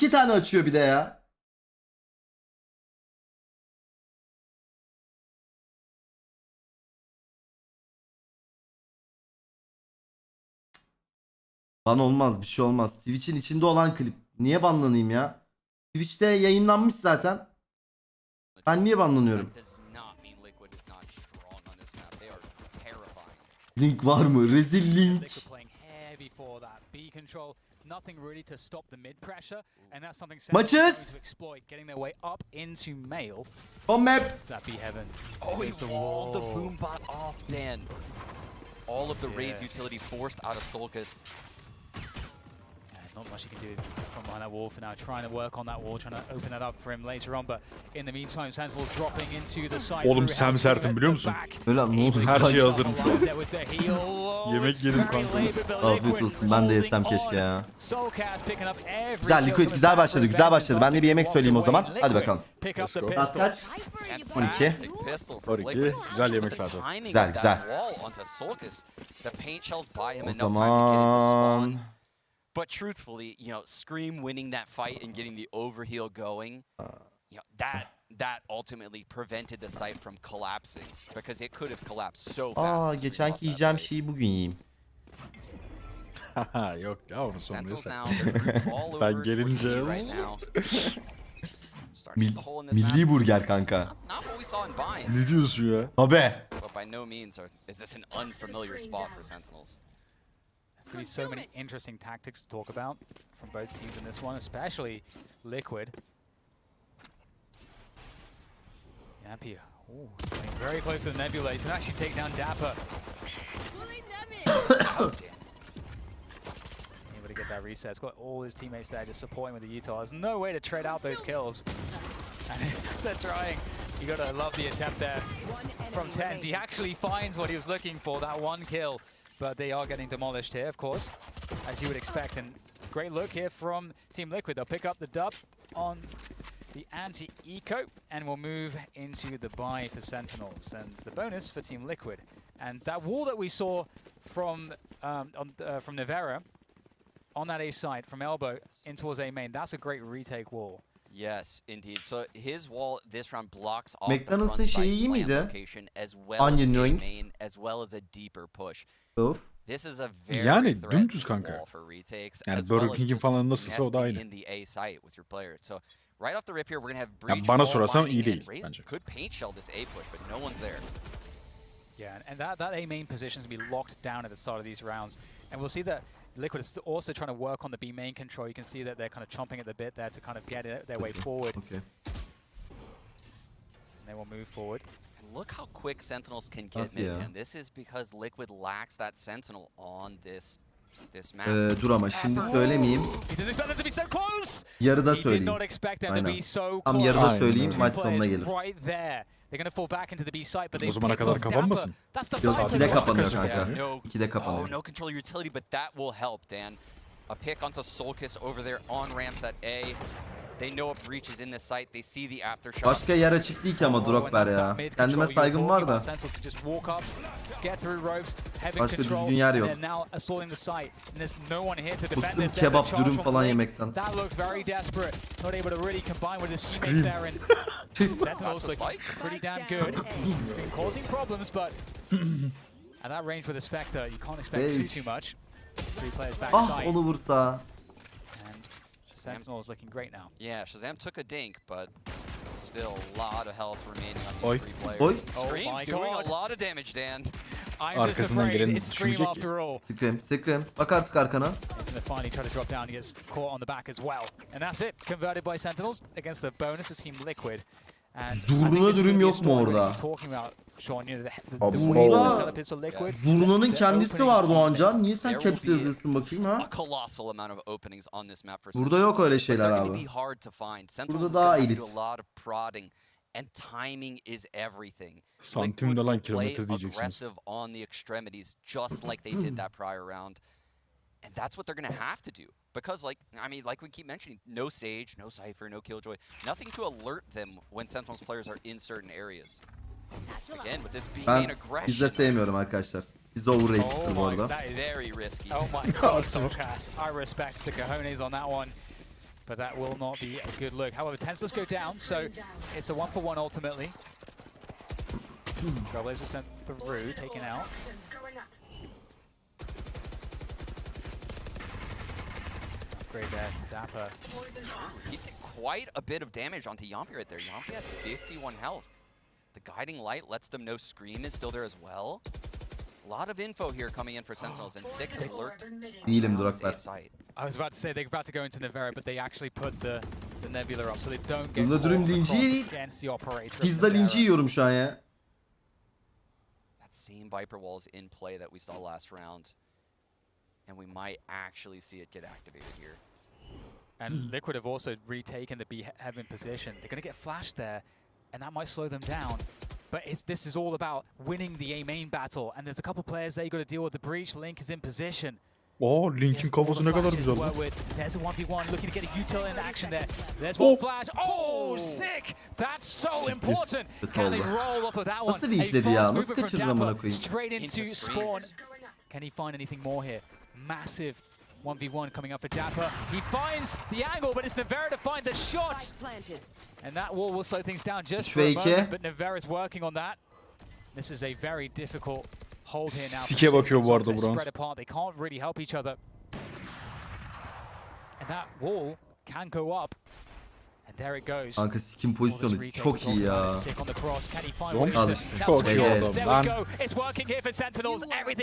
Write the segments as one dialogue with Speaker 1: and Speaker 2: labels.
Speaker 1: 2 tane açıyor bir de ya. Ban olmaz, bir şey olmaz. Twitch'in içinde olan klip. Niye banlanayım ya? Twitch'te yayınlanmış zaten. Ben niye banlanıyorum? Link var mı? Rezil link. Maçız. Son map.
Speaker 2: Oh, he walled the boom bot off, Dan. All of the raise utility forced out of Sulcus.
Speaker 3: Not much you can do from behind that wall for now. Trying to work on that wall, trying to open that up for him later on. But in the meantime, Sentinel dropping into the side.
Speaker 4: Oğlum Sam sertim biliyor musun?
Speaker 1: Öyle ne oldu?
Speaker 4: Her şeye hazırım şu an. Yemek yedim kanka.
Speaker 1: Afiyet olsun. Ben de yesem keşke ya. Güzel Liquid, güzel başladı, güzel başladı. Ben de bir yemek söyleyeyim o zaman. Hadi bakalım. Saat kaç? 12.
Speaker 4: 12. Güzel yemek saati.
Speaker 1: Güzel, güzel. O zaman...
Speaker 2: But truthfully, you know, Scream winning that fight and getting the overheal going, you know, that ultimately prevented the site from collapsing because it could have collapsed so fast.
Speaker 1: Geçenki yiyeceğim şeyi bugün yiyeyim.
Speaker 4: Yok ya onu
Speaker 2: Sentinels
Speaker 4: sonraysa.
Speaker 2: now, all
Speaker 4: Ben
Speaker 2: over
Speaker 4: gelince
Speaker 2: right now.
Speaker 1: Milli burger kanka.
Speaker 2: Not what we saw in Vine.
Speaker 4: Ne diyorsun ya?
Speaker 1: Tabii.
Speaker 2: But by no means is this an unfamiliar spot for Sentinels.
Speaker 3: There's going to be so many interesting tactics to talk about from both teams in this one, especially Liquid. Yampy, getting very close to the Nebula. He's going to actually take down Dapper. Able to get that reset. He's got all his teammates there just supporting with the Utah. There's no way to trade out those kills. And they're trying. You got to love the attempt there from Tens. He actually finds what he was looking for, that one kill. But they are getting demolished here, of course, as you would expect. And great look here from Team Liquid. They'll pick up the dub on the anti-eco and will move into the buy for Sentinels. And the bonus for Team Liquid. And that wall that we saw from Nevera on that A side, from elbow in towards A main, that's a great retake wall.
Speaker 2: Yes, indeed. So his wall this round blocks off
Speaker 1: McDonald's'ın şeyi iyi miydi?
Speaker 2: as well as
Speaker 1: Onion
Speaker 2: a
Speaker 1: rings.
Speaker 2: main, as well as a deeper push.
Speaker 1: Of.
Speaker 2: This is a very
Speaker 4: Yani dümdüz
Speaker 2: threatening
Speaker 4: kanka.
Speaker 2: wall for retakes,
Speaker 4: Yani
Speaker 2: as well
Speaker 4: Burger
Speaker 2: as
Speaker 4: King'in
Speaker 2: just
Speaker 4: falan nasılsa o da
Speaker 2: nesting
Speaker 4: aynı.
Speaker 2: in the A site with your player. So right off the rip here, we're gonna have
Speaker 4: Ya
Speaker 2: breach
Speaker 4: bana
Speaker 2: wall
Speaker 4: sorarsan
Speaker 2: binding,
Speaker 4: iyi
Speaker 2: and
Speaker 4: değil
Speaker 2: Raze
Speaker 4: bence.
Speaker 2: could paint shell this A push, but no one's there.
Speaker 3: Yeah, and that A main position is going to be locked down at the start of these rounds. And we'll see that Liquid is also trying to work on the B main control. You can see that they're kind of chomping at the bit there to kind of get their way forward.
Speaker 1: Okay.
Speaker 3: And they will move forward.
Speaker 2: And look how quick Sentinels can get mid. And this is because Liquid lacks that Sentinel on this map.
Speaker 1: Dur ama şimdi söylemeyeyim.
Speaker 3: He didn't expect them to be so close.
Speaker 1: Yarıda
Speaker 3: He did
Speaker 1: söyleyeyim.
Speaker 3: not expect them to be so close.
Speaker 1: Tam yarıda
Speaker 4: Aynen
Speaker 1: söyleyeyim,
Speaker 4: öyle.
Speaker 1: maç sonuna gelir.
Speaker 3: Right there. They're going to fall back into the B site, but they
Speaker 4: O zamana
Speaker 3: picked
Speaker 4: kadar
Speaker 3: off
Speaker 4: kapanmasın.
Speaker 3: Dapper. That's the
Speaker 1: Yok,
Speaker 3: Viper.
Speaker 1: 2'de kapanıyor
Speaker 4: Yeah,
Speaker 1: kanka.
Speaker 2: No,
Speaker 1: 2'de kapanıyor.
Speaker 2: no control utility, but that will help, Dan. A pick onto Sulcus over there on ramps at A. They know a breach is in the site. They see the aftershock.
Speaker 1: Başka yer açık değil ki ama Dropper ya. Kendime saygım var da. Başka düzgün yer yok. Bıktım kebap, dürüm falan yemekten.
Speaker 3: Sentinels looking pretty damn good. He's been causing problems, but at that range with a Spectre, you can't expect too much. 3 players
Speaker 1: Ah
Speaker 3: backside.
Speaker 1: onu vursa.
Speaker 3: And Sentinel is looking great now.
Speaker 2: Yeah, Shazam took a dink, but still a lot of health remaining on these 3 players.
Speaker 1: Oy.
Speaker 2: Scream
Speaker 3: Oh my
Speaker 2: doing
Speaker 3: God.
Speaker 2: a lot of damage, Dan.
Speaker 3: I'm just
Speaker 4: Arkasından
Speaker 3: afraid
Speaker 4: gelen
Speaker 3: it's Scream
Speaker 4: düşürecek
Speaker 3: after all.
Speaker 1: Scream. Bak artık arkana.
Speaker 3: He's going to finally try to drop down. He gets caught on the back as well. And that's it. Converted by Sentinels against the bonus of Team Liquid. And
Speaker 1: Zurna dürüm yok mu orada?
Speaker 3: Talking about Sean, you know, the
Speaker 1: Abi
Speaker 3: way the
Speaker 1: valla
Speaker 3: setup is for Liquid.
Speaker 1: Zurna'nın kendisi var Doğancan. Niye sen
Speaker 2: There
Speaker 1: caps
Speaker 2: will be
Speaker 1: yazıyorsun bakayım ha?
Speaker 2: A colossal amount of openings on this map for
Speaker 1: Burada yok öyle
Speaker 2: But
Speaker 1: şeyler
Speaker 2: they're gonna
Speaker 1: abi.
Speaker 2: be hard to find. Sentinels is
Speaker 1: Burada daha
Speaker 2: gonna have to
Speaker 1: elit.
Speaker 2: do a lot of prodding, and timing is everything.
Speaker 4: Santimde
Speaker 2: Liquid
Speaker 4: lan
Speaker 2: will play
Speaker 4: kilometre diyeceksiniz.
Speaker 2: aggressive on the extremities, just like they did that prior round. And that's what they're gonna have to do. Because like we keep mentioning, no Sage, no Cypher, no Killjoy, nothing to alert them when Sentinels players are in certain areas. Again, with this being
Speaker 1: Ben
Speaker 2: main aggression.
Speaker 1: bizde sevmiyorum arkadaşlar. Biz overrated'tir bu arada.
Speaker 3: That is
Speaker 2: Very risky.
Speaker 3: Oh my god, so Cass. I respect the cojones on that one. but that will not be a good look. However, Tenseless go down, so it's a 1-for-1 ultimately. Trailblazers sent through, taken out. Upgrade there, Dapper.
Speaker 2: He did quite a bit of damage onto Yampi right there. Yampi had 51 health. The guiding light lets them know Scream is still there as well. A lot of info here coming in for Sentinels, and Sick has lurked.
Speaker 1: Değilim duraklar.
Speaker 3: I was about to say they're about to go into Nevera, but they actually put the Nebula up so they don't get
Speaker 1: Yıldırım
Speaker 3: caught
Speaker 1: linci,
Speaker 3: against the operator.
Speaker 1: pizza linci yiyorum şu an ya.
Speaker 2: That same Viper wall is in play that we saw last round. And we might actually see it get activated here.
Speaker 3: And Liquid have also retaken the B-Heaven position. They're going to get flashed there, and that might slow them down. But this is all about winning the A-main battle. And there's a couple players there you got to deal with the breach. Link is in position.
Speaker 4: Oo, Link'in kafası ne kadar güzel.
Speaker 3: There's a 1v1 looking to get a util in action there. There's one flash. Oh, Sick! That's so important. Can they roll off of that one?
Speaker 1: Nasıl beatledi ya? Nasıl kaçırdı amına koyayım?
Speaker 3: Straight into spawn. Can he find anything more here? Massive 1v1 coming up for Dapper. He finds the angle, but it's Nevera to find the shot. And that wall will slow things down just for a moment, but Nevera's working on that. This is a very difficult hold here now.
Speaker 4: Sike bakıyor bu arada
Speaker 3: Spread apart. They can't really help each other. And that wall can go up. And there it goes.
Speaker 1: Kanka Sikin pozisyonu çok iyi ya.
Speaker 3: Al işte.
Speaker 4: Çok iyi oldu.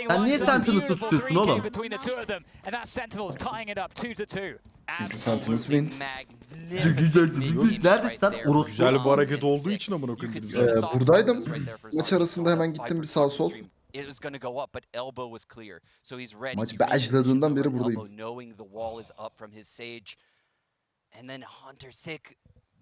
Speaker 1: Sen niye Sentinels'ı tutuyorsun oğlum?
Speaker 5: Çünkü Sentinels win.
Speaker 1: Neredesin sen? Orospu.
Speaker 4: Güzel bir hareket olduğu için amına koyayım.
Speaker 5: Buradaydım. Maç arasında hemen gittim bir sağ sol. Maç başladığından beri buradayım.
Speaker 2: And then Hunter Sick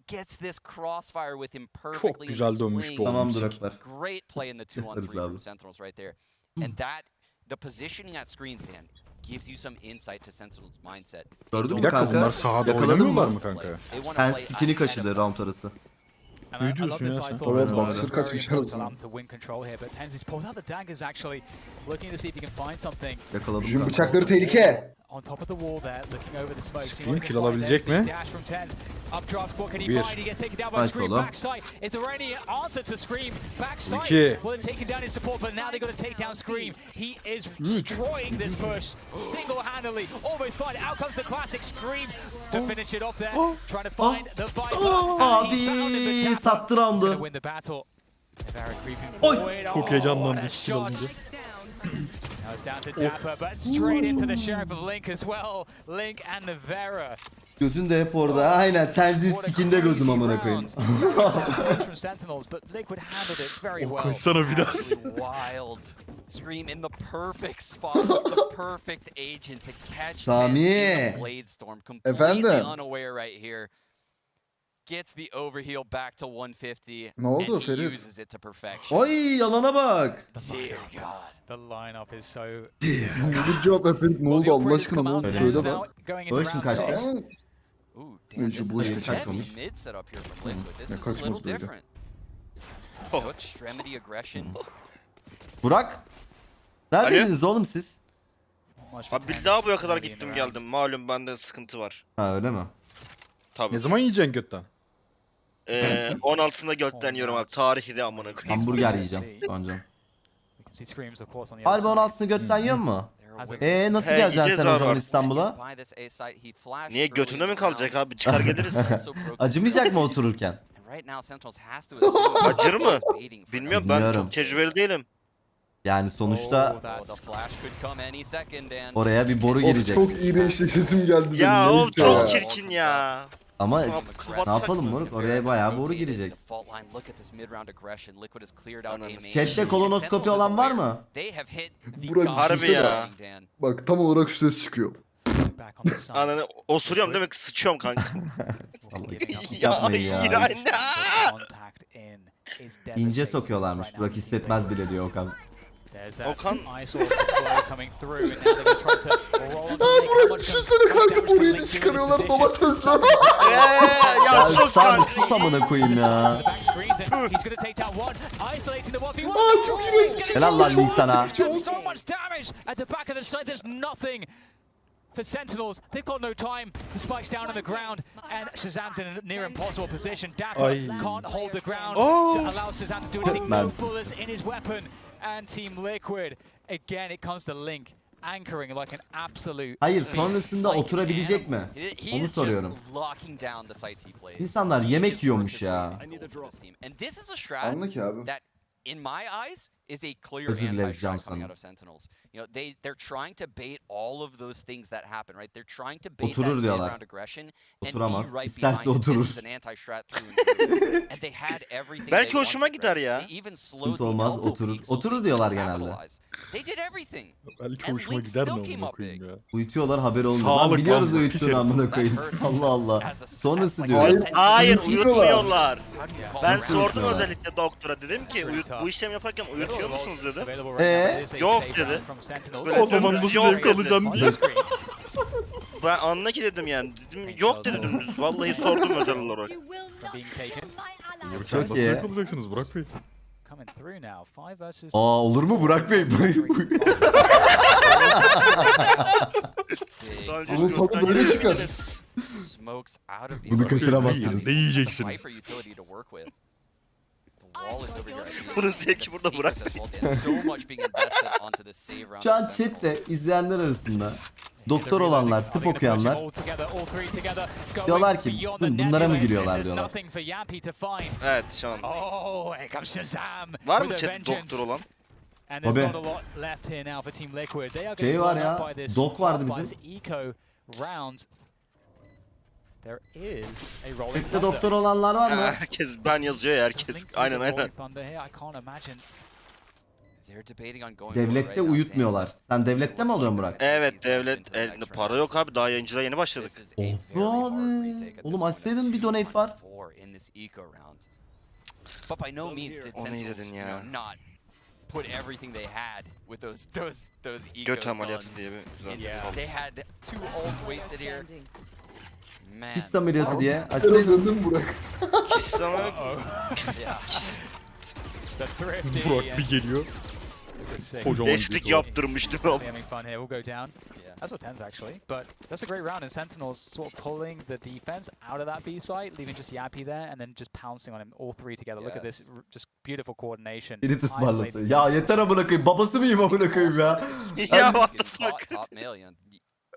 Speaker 2: gets this crossfire with him
Speaker 4: Çok
Speaker 2: perfectly
Speaker 4: güzel dönmüş bu.
Speaker 1: Tamam duraklar.
Speaker 2: Great play in the 2-on-3 from Sentinels right there. And that, the positioning at screen stand gives you some insight to Sentinels' mindset.
Speaker 1: Gördün mü
Speaker 4: Bir dakika
Speaker 1: kanka?
Speaker 4: bunlar sahada
Speaker 1: Yakaladın
Speaker 4: oynamıyorlar
Speaker 1: mı?
Speaker 4: mı kanka?
Speaker 1: Sen Sikin'i kaçırdı round arası.
Speaker 4: Ne diyorsun ya sen?
Speaker 5: Biraz boxer kaçmış arasında.
Speaker 1: Yakaladım.
Speaker 5: Jün bıçakları tehlike.
Speaker 3: On top of the wall there, looking over the smoke.
Speaker 4: Scream kill alabilecek mi?
Speaker 3: Dash from Tens. Updraft, what can he
Speaker 4: Bir.
Speaker 3: find? He gets taken down by
Speaker 1: Nice
Speaker 3: Scream
Speaker 1: oğlum.
Speaker 3: backside. Is there any answer to Scream backside?
Speaker 4: İki.
Speaker 3: Well, they've taken down his support, but now they've got to take down Scream. He is destroying this push single-handedly. Almost fine. Out comes the classic Scream to finish it off there. Trying to find the Viper.
Speaker 1: Abi sattı roundu.
Speaker 3: Win the battle. Nevera creeping forward.
Speaker 4: Çok heyecanlandı
Speaker 3: what a
Speaker 4: skill
Speaker 3: shot.
Speaker 4: alınca.
Speaker 3: Now it's down to Dapper, but straight into the Sheriff of Link as well. Link and Nevera.
Speaker 1: Gözün de hep orada. Aynen. Tenzin Sikin'de gözüm amına koyayım.
Speaker 3: From Sentinels, but Liquid handled it very well.
Speaker 4: Koşsana bir daha.
Speaker 2: Wild. Scream in the perfect spot, the perfect agent to catch
Speaker 1: Sami.
Speaker 2: Tens in the Blade Storm. Completely
Speaker 5: Efendim?
Speaker 2: unaware right here. Gets the overheal back to 150.
Speaker 5: Ne oldu
Speaker 2: and he
Speaker 5: Ferit?
Speaker 2: uses it to perfection.
Speaker 1: Ay yalana bak.
Speaker 2: Dear God.
Speaker 3: The lineup is so.
Speaker 5: Bir cevap ver Ferit, ne oldu Allah aşkına, ne oldu söyle bak.
Speaker 1: Barış'ın kaçtı.
Speaker 2: Ooh, damn, this
Speaker 5: bu
Speaker 2: is a
Speaker 5: iş
Speaker 1: kaçmamış.
Speaker 2: heavy mid setup here from Liquid. This
Speaker 5: Ne
Speaker 2: is a
Speaker 5: kaçmaz
Speaker 2: little
Speaker 5: böyle.
Speaker 2: different. No extremity aggression.
Speaker 1: Burak. Neredeydiniz oğlum siz?
Speaker 6: Abi bir daha buraya kadar gittim geldim. Malum bende sıkıntı var.
Speaker 1: Ha öyle mi?
Speaker 6: Tabii.
Speaker 4: Ne zaman yiyeceksin götten?
Speaker 6: 16'sında götten yiyorum abi. Tarihi de amına koyayım.
Speaker 1: Hamburger yiyeceğim bence.
Speaker 3: Harbi
Speaker 1: Harbi 16'sını götten yiyor mu? Nasıl
Speaker 6: He,
Speaker 1: geleceksin
Speaker 6: yiyeceğiz
Speaker 1: sen o
Speaker 6: abi
Speaker 1: zaman
Speaker 6: artık.
Speaker 1: İstanbul'a?
Speaker 6: Niye götünde mi kalacak abi? Çıkar geliriz.
Speaker 1: Acımayacak mı otururken?
Speaker 6: Acır mı? Bilmiyorum, ben
Speaker 1: Bilmiyorum.
Speaker 6: çok tecrübeli değilim.
Speaker 1: Yani sonuçta
Speaker 2: Oh,
Speaker 1: oraya bir boru
Speaker 5: Of,
Speaker 1: girecek.
Speaker 5: çok iğrençli sesim geldi.
Speaker 6: Ya
Speaker 5: dedim,
Speaker 6: o
Speaker 5: neyse
Speaker 6: çok
Speaker 5: ya.
Speaker 6: çirkin ya.
Speaker 1: Ama
Speaker 6: Abi,
Speaker 1: ne
Speaker 6: kapatsak
Speaker 1: yapalım
Speaker 6: mı?
Speaker 1: moruk? Oraya bayağı boru girecek.
Speaker 6: Ananı
Speaker 1: Chat'te kolonoskopi olan var mı?
Speaker 5: Burak,
Speaker 6: Harbi
Speaker 5: düşünsene.
Speaker 6: ya.
Speaker 5: Bak tam olarak şu ses çıkıyor.
Speaker 6: Ananı osuruyorum demek ki sıçıyorum kanka. Ya
Speaker 1: Yapmayın ya.
Speaker 6: İğrenç.
Speaker 1: İnce sokuyorlarmış. Burak hissetmez bile diyor Okan.
Speaker 6: Okan.
Speaker 5: Burak düşünsene kanka, burayı çıkarıyorlar domatesle.
Speaker 6: Ya sus
Speaker 1: Sen
Speaker 6: kanka.
Speaker 1: sus amına koyayım ya.
Speaker 5: Çok iğrenç.
Speaker 1: Helal lan Link sana.
Speaker 3: for Sentinels. They've got no time. The spike's down on the ground, and Shazam's in a near impossible position. Dapper can't hold the ground to allow Shazam to do anything. No bullets in his weapon. And Team Liquid, again, it comes to Link. Anchoring like an absolute.
Speaker 1: Hayır, sonrasında oturabilecek mi? Onu soruyorum. İnsanlar yemek yiyormuş ya.
Speaker 5: Anla ki abi.
Speaker 2: In my eyes, is a clear
Speaker 1: Özür dileriz
Speaker 2: anti-strike
Speaker 1: Can
Speaker 2: coming
Speaker 1: Sanım.
Speaker 2: out of Sentinels. You know, they're trying to bait all of those things that happen, right? They're trying to bait
Speaker 1: Oturur
Speaker 2: that
Speaker 1: diyorlar.
Speaker 2: mid-round aggression and
Speaker 1: Oturamaz.
Speaker 2: be right
Speaker 1: İsterse
Speaker 2: behind it.
Speaker 1: oturur.
Speaker 2: This is an anti-strat through and through. And they had everything
Speaker 6: Belki
Speaker 2: they
Speaker 6: hoşuma
Speaker 2: wanted,
Speaker 6: gider
Speaker 2: right?
Speaker 6: ya.
Speaker 2: They even slowed
Speaker 1: Sıkıntı
Speaker 2: the
Speaker 1: olmaz,
Speaker 2: elbow
Speaker 1: oturur.
Speaker 2: peak so
Speaker 1: Oturur
Speaker 2: they
Speaker 1: diyorlar
Speaker 2: could
Speaker 1: genelde.
Speaker 2: capitalize. They did everything.
Speaker 4: Belki
Speaker 2: And
Speaker 4: hoşuma
Speaker 2: Link
Speaker 4: gider de
Speaker 2: still
Speaker 4: amına
Speaker 2: came up
Speaker 4: koyayım
Speaker 2: big.
Speaker 4: ya.
Speaker 1: Uyutuyorlar, haberi olmuyor. Lan
Speaker 4: Sağlık
Speaker 1: biliyoruz
Speaker 4: lan,
Speaker 1: uyuttuğunu
Speaker 4: pis
Speaker 1: amına
Speaker 2: That
Speaker 1: koyayım.
Speaker 2: hurts
Speaker 1: Allah Allah.
Speaker 2: as a-
Speaker 1: Sonrası
Speaker 2: as
Speaker 1: diyoruz.
Speaker 2: like a
Speaker 6: Hayır
Speaker 5: Uyutuyorlar.
Speaker 6: uyutmuyorlar. Ben
Speaker 2: Nasıl
Speaker 6: sordum
Speaker 1: uyutmuyorlar?
Speaker 6: özellikle doktora, dedim ki bu işlem yaparken uyutuyor musunuz dedim.
Speaker 1: Yok
Speaker 6: dedi.
Speaker 2: Böyle
Speaker 4: O zaman
Speaker 6: dedim,
Speaker 4: nasıl
Speaker 6: yok
Speaker 4: zevk
Speaker 6: dedi.
Speaker 4: alacağım diye.
Speaker 6: Ben anla ki dedim yani. Dedim yok dedim düz. Vallahi sordum özel olarak.
Speaker 1: Çok
Speaker 4: Nasıl
Speaker 1: iyi.
Speaker 4: zevk alacaksınız Burak Bey?
Speaker 1: Aa, olur mu Burak Bey?
Speaker 6: Daha önce
Speaker 5: Bunun
Speaker 6: gökten
Speaker 5: tadı böyle
Speaker 6: yere
Speaker 5: çıkar.
Speaker 6: gidiniz.
Speaker 2: Smokes out of the
Speaker 1: Bunu
Speaker 2: arena.
Speaker 1: kaçıramazsınız.
Speaker 4: Ne yiyeceksiniz?
Speaker 2: Viper utility to work with. The wall is over here.
Speaker 6: Bunun zevki burada Burak.
Speaker 2: So much being invested onto this save round.
Speaker 1: Şu an
Speaker 2: for Sentinels.
Speaker 1: chatte izleyenler arasında doktor olanlar, tıp okuyanlar diyorlar ki bunlara mı giriyorlar diyorlar.
Speaker 6: Evet şu an.
Speaker 3: Oh, here comes Shazam.
Speaker 6: Var
Speaker 3: with
Speaker 6: mı
Speaker 3: a
Speaker 6: chat
Speaker 3: vengeance.
Speaker 6: doktor olan?
Speaker 3: And there's
Speaker 1: Tabii.
Speaker 3: not a lot left here now for Team Liquid. They are
Speaker 1: Şey
Speaker 3: getting
Speaker 1: var
Speaker 3: blown
Speaker 1: ya,
Speaker 3: up by this
Speaker 1: Dok vardı
Speaker 3: by
Speaker 1: bizim.
Speaker 3: this eco round. There is a rolling
Speaker 1: Chatte doktor olanlar var mı?
Speaker 6: Herkes ben yazıyor ya herkes. Aynen aynen.
Speaker 1: Devlette uyutmuyorlar. Sen devlette mi oluyorsun Burak?
Speaker 6: Evet devlet para yok abi, daha yayıncılığa yeni başladık.
Speaker 1: Of abi. Oğlum açsaydın bir donate var.
Speaker 2: But by no means did
Speaker 6: Onu
Speaker 2: Sentinels,
Speaker 6: izledin
Speaker 2: you
Speaker 6: ya.
Speaker 2: know, not put everything they had with those eco
Speaker 6: Göt ameliyatı
Speaker 2: guns.
Speaker 6: diye bir güzel
Speaker 3: Yeah.
Speaker 6: kaldı.
Speaker 2: They had 2 ults wasted here. Man.
Speaker 1: Pis ameliyatı diye.
Speaker 5: Sana
Speaker 1: Açsaydın.
Speaker 5: döndüm Burak.
Speaker 6: Kişisel
Speaker 2: Yeah.
Speaker 4: Burak bir geliyor. Kocaman
Speaker 6: eslik
Speaker 4: gidiyor.
Speaker 6: yaptırmıştım.
Speaker 3: That's what tens actually, but that's a great round, and Sentinels sort of pulling the defense out of that B site, leaving just Yappy there, and then just pouncing on him all three together. Look at this, just beautiful coordination.
Speaker 1: Birit ısmarlasın.
Speaker 3: Isolated.
Speaker 1: Ya yeter amına koyayım. Babası mıyım amına koyayım ya?
Speaker 6: Ya what the
Speaker 2: Getting
Speaker 6: fuck.
Speaker 2: top male, you know,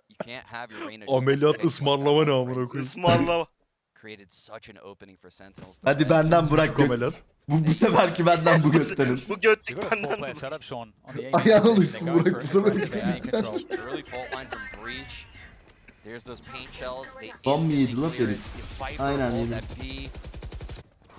Speaker 2: you can't have your arena just
Speaker 4: Ameliyat
Speaker 2: fixed like
Speaker 4: ısmarlama
Speaker 2: that,
Speaker 4: ne
Speaker 2: right?
Speaker 4: amına
Speaker 2: So
Speaker 4: koyayım.
Speaker 6: Ismarla.
Speaker 2: created such an opening for Sentinels.
Speaker 1: Hadi benden Burak göt.
Speaker 4: Ameliyat.
Speaker 1: Bu seferki benden bu götlerin.
Speaker 6: Bu
Speaker 3: You've
Speaker 6: götlük
Speaker 3: got a
Speaker 6: benden.
Speaker 3: four-player setup, Sean, on the A
Speaker 5: Ayağını
Speaker 3: position.
Speaker 5: alışsın
Speaker 3: They go
Speaker 5: Burak,
Speaker 3: for
Speaker 5: bu sefer
Speaker 3: aggressive A
Speaker 5: gidecek.
Speaker 3: control.
Speaker 2: Early fault line from Breach. There's those paint shells. They
Speaker 1: Bom mu yedi
Speaker 2: instantly
Speaker 1: lan
Speaker 2: clear
Speaker 1: herif?
Speaker 2: it. Viper
Speaker 1: Aynen
Speaker 2: ult
Speaker 1: yedi.
Speaker 2: at B.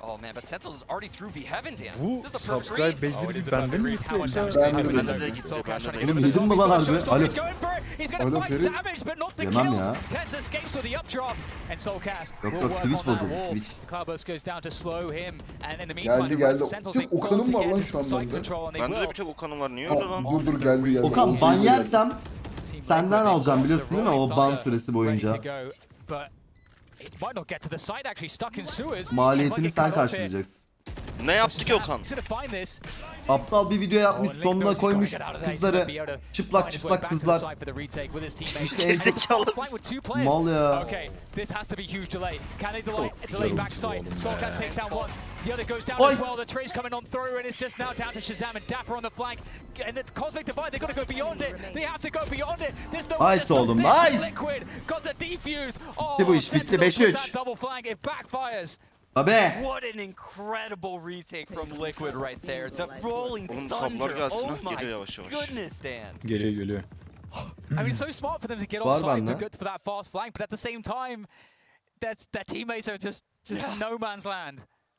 Speaker 2: Oh man, but Sentinels is already through B Heaven, Dan.
Speaker 4: Bu
Speaker 2: This is the perfect
Speaker 4: subscribe
Speaker 2: read.
Speaker 3: Oh, it
Speaker 4: bezleri
Speaker 3: is a
Speaker 4: bende
Speaker 3: perfect
Speaker 4: mi
Speaker 3: read. How much
Speaker 4: yoksa?
Speaker 3: damage
Speaker 5: Ben de
Speaker 3: they
Speaker 5: dedim.
Speaker 3: do. Soul Cash trying to
Speaker 1: Oğlum
Speaker 3: get him
Speaker 1: yedin mi
Speaker 3: in
Speaker 1: lan
Speaker 3: the
Speaker 1: harbi?
Speaker 3: zone.
Speaker 1: Alo.
Speaker 3: He's going for it. He's going
Speaker 5: Alo,
Speaker 3: to find
Speaker 5: Ferit.
Speaker 3: damage, but not the
Speaker 1: Yemem
Speaker 3: kills.
Speaker 1: ya.
Speaker 3: Tens escapes with the updrop, and Soul Cash
Speaker 1: Yok,
Speaker 3: will
Speaker 1: yok,
Speaker 3: work
Speaker 1: Twitch
Speaker 3: on that
Speaker 1: bozuldu,
Speaker 3: wall.
Speaker 1: Twitch.
Speaker 3: Cloudburst goes down to slow him, and in the meantime,
Speaker 5: Geldi,
Speaker 3: the rest of
Speaker 5: geldi.
Speaker 3: Sentinels,
Speaker 5: Tek
Speaker 3: they've got
Speaker 5: Okan'ım
Speaker 3: to
Speaker 5: var
Speaker 3: get
Speaker 5: lan şu an
Speaker 3: site
Speaker 5: bende.
Speaker 3: control, and they
Speaker 6: Bende de
Speaker 3: will.
Speaker 6: bir tek Okan'ım var. Niye öyle lan?
Speaker 5: Dur dur geldi geldi.
Speaker 1: Okan
Speaker 5: O
Speaker 1: ban
Speaker 5: şey geldi.
Speaker 1: yersem
Speaker 3: Team
Speaker 1: senden
Speaker 3: Liquid, they've
Speaker 1: alacağım
Speaker 3: got
Speaker 1: biliyorsun
Speaker 3: the
Speaker 1: değil mi? O
Speaker 3: Rolling
Speaker 1: ban
Speaker 3: Thunder
Speaker 1: süresi boyunca.
Speaker 3: ready to go, but it might not get to the site actually, stuck in sewers.
Speaker 1: Maliyetini
Speaker 3: It might
Speaker 1: sen
Speaker 3: get cut off here.
Speaker 1: karşılayacaksın.
Speaker 6: Ne yaptı ki Okan?
Speaker 3: He's gonna find this.
Speaker 1: Aptal bir video yapmış,
Speaker 3: Oh, and
Speaker 1: sonuna
Speaker 3: Linkberg's gotta
Speaker 1: koymuş
Speaker 3: get out of there. He's
Speaker 1: kızları.
Speaker 3: gonna be able to
Speaker 1: Çıplak
Speaker 3: find his way
Speaker 1: çıplak
Speaker 3: back to the
Speaker 1: kızlar.
Speaker 3: site for the retake with his teammates.
Speaker 1: İşte en çok
Speaker 6: Gerizekalı.
Speaker 3: Fight with two players.
Speaker 1: mal ya.
Speaker 3: Okay, this has to be huge delay. Can they delay
Speaker 4: güzel
Speaker 3: backside?
Speaker 4: oldu oğlum
Speaker 3: Soulcast
Speaker 4: be.
Speaker 3: takes down one. The other goes down
Speaker 1: Oy.
Speaker 3: as well. The trade's coming on through, and it's just now down to Shazam and Dapper on the flank. And the Cosmic Divide, they've got to go beyond it. They have to go beyond it. There's no way to
Speaker 1: Nice
Speaker 3: stop
Speaker 1: oğlum,
Speaker 3: this.
Speaker 1: nice.
Speaker 3: Liquid got the defuse. Oh,
Speaker 1: Bitti bu iş, bitti,
Speaker 3: Sentinels with
Speaker 1: 5-3.
Speaker 3: that double flank. It backfires.
Speaker 1: Abi.
Speaker 2: What an incredible retake from Liquid right there. The rolling
Speaker 6: Oğlum saplar
Speaker 2: thunder.
Speaker 6: gelsin
Speaker 2: Oh
Speaker 6: ha,
Speaker 2: my
Speaker 6: geliyor yavaş yavaş.
Speaker 2: goodness, Dan.
Speaker 4: Geliyor geliyor.
Speaker 3: I mean, so smart for them to get
Speaker 1: Var
Speaker 3: offside
Speaker 1: bende.
Speaker 3: for that fast flank, but at the same time, their teammates are just no man's land.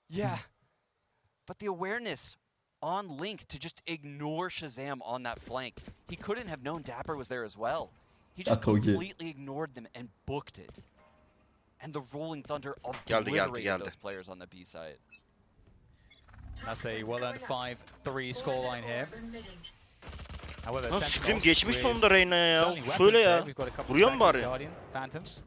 Speaker 2: Yeah. But the awareness on Link to just ignore Shazam on that flank. He couldn't have known Dapper was there as well. He just
Speaker 1: That's okay.
Speaker 2: completely ignored them and booked it. And the Rolling Thunder
Speaker 6: Geldi,
Speaker 2: obliterated
Speaker 6: geldi.
Speaker 2: those players on the B side.
Speaker 3: That's a well-earned 5-3 scoreline here. However,
Speaker 6: Lan
Speaker 3: Sentinels
Speaker 6: Scream geçmiş
Speaker 3: with
Speaker 6: sonunda Reyna'ya ya.
Speaker 3: selling weapons
Speaker 6: Şöyle
Speaker 3: here.
Speaker 6: ya.
Speaker 3: We've got a couple
Speaker 6: Vuruyor mu
Speaker 3: stacks
Speaker 6: bari?
Speaker 3: of Guardian, Phantoms.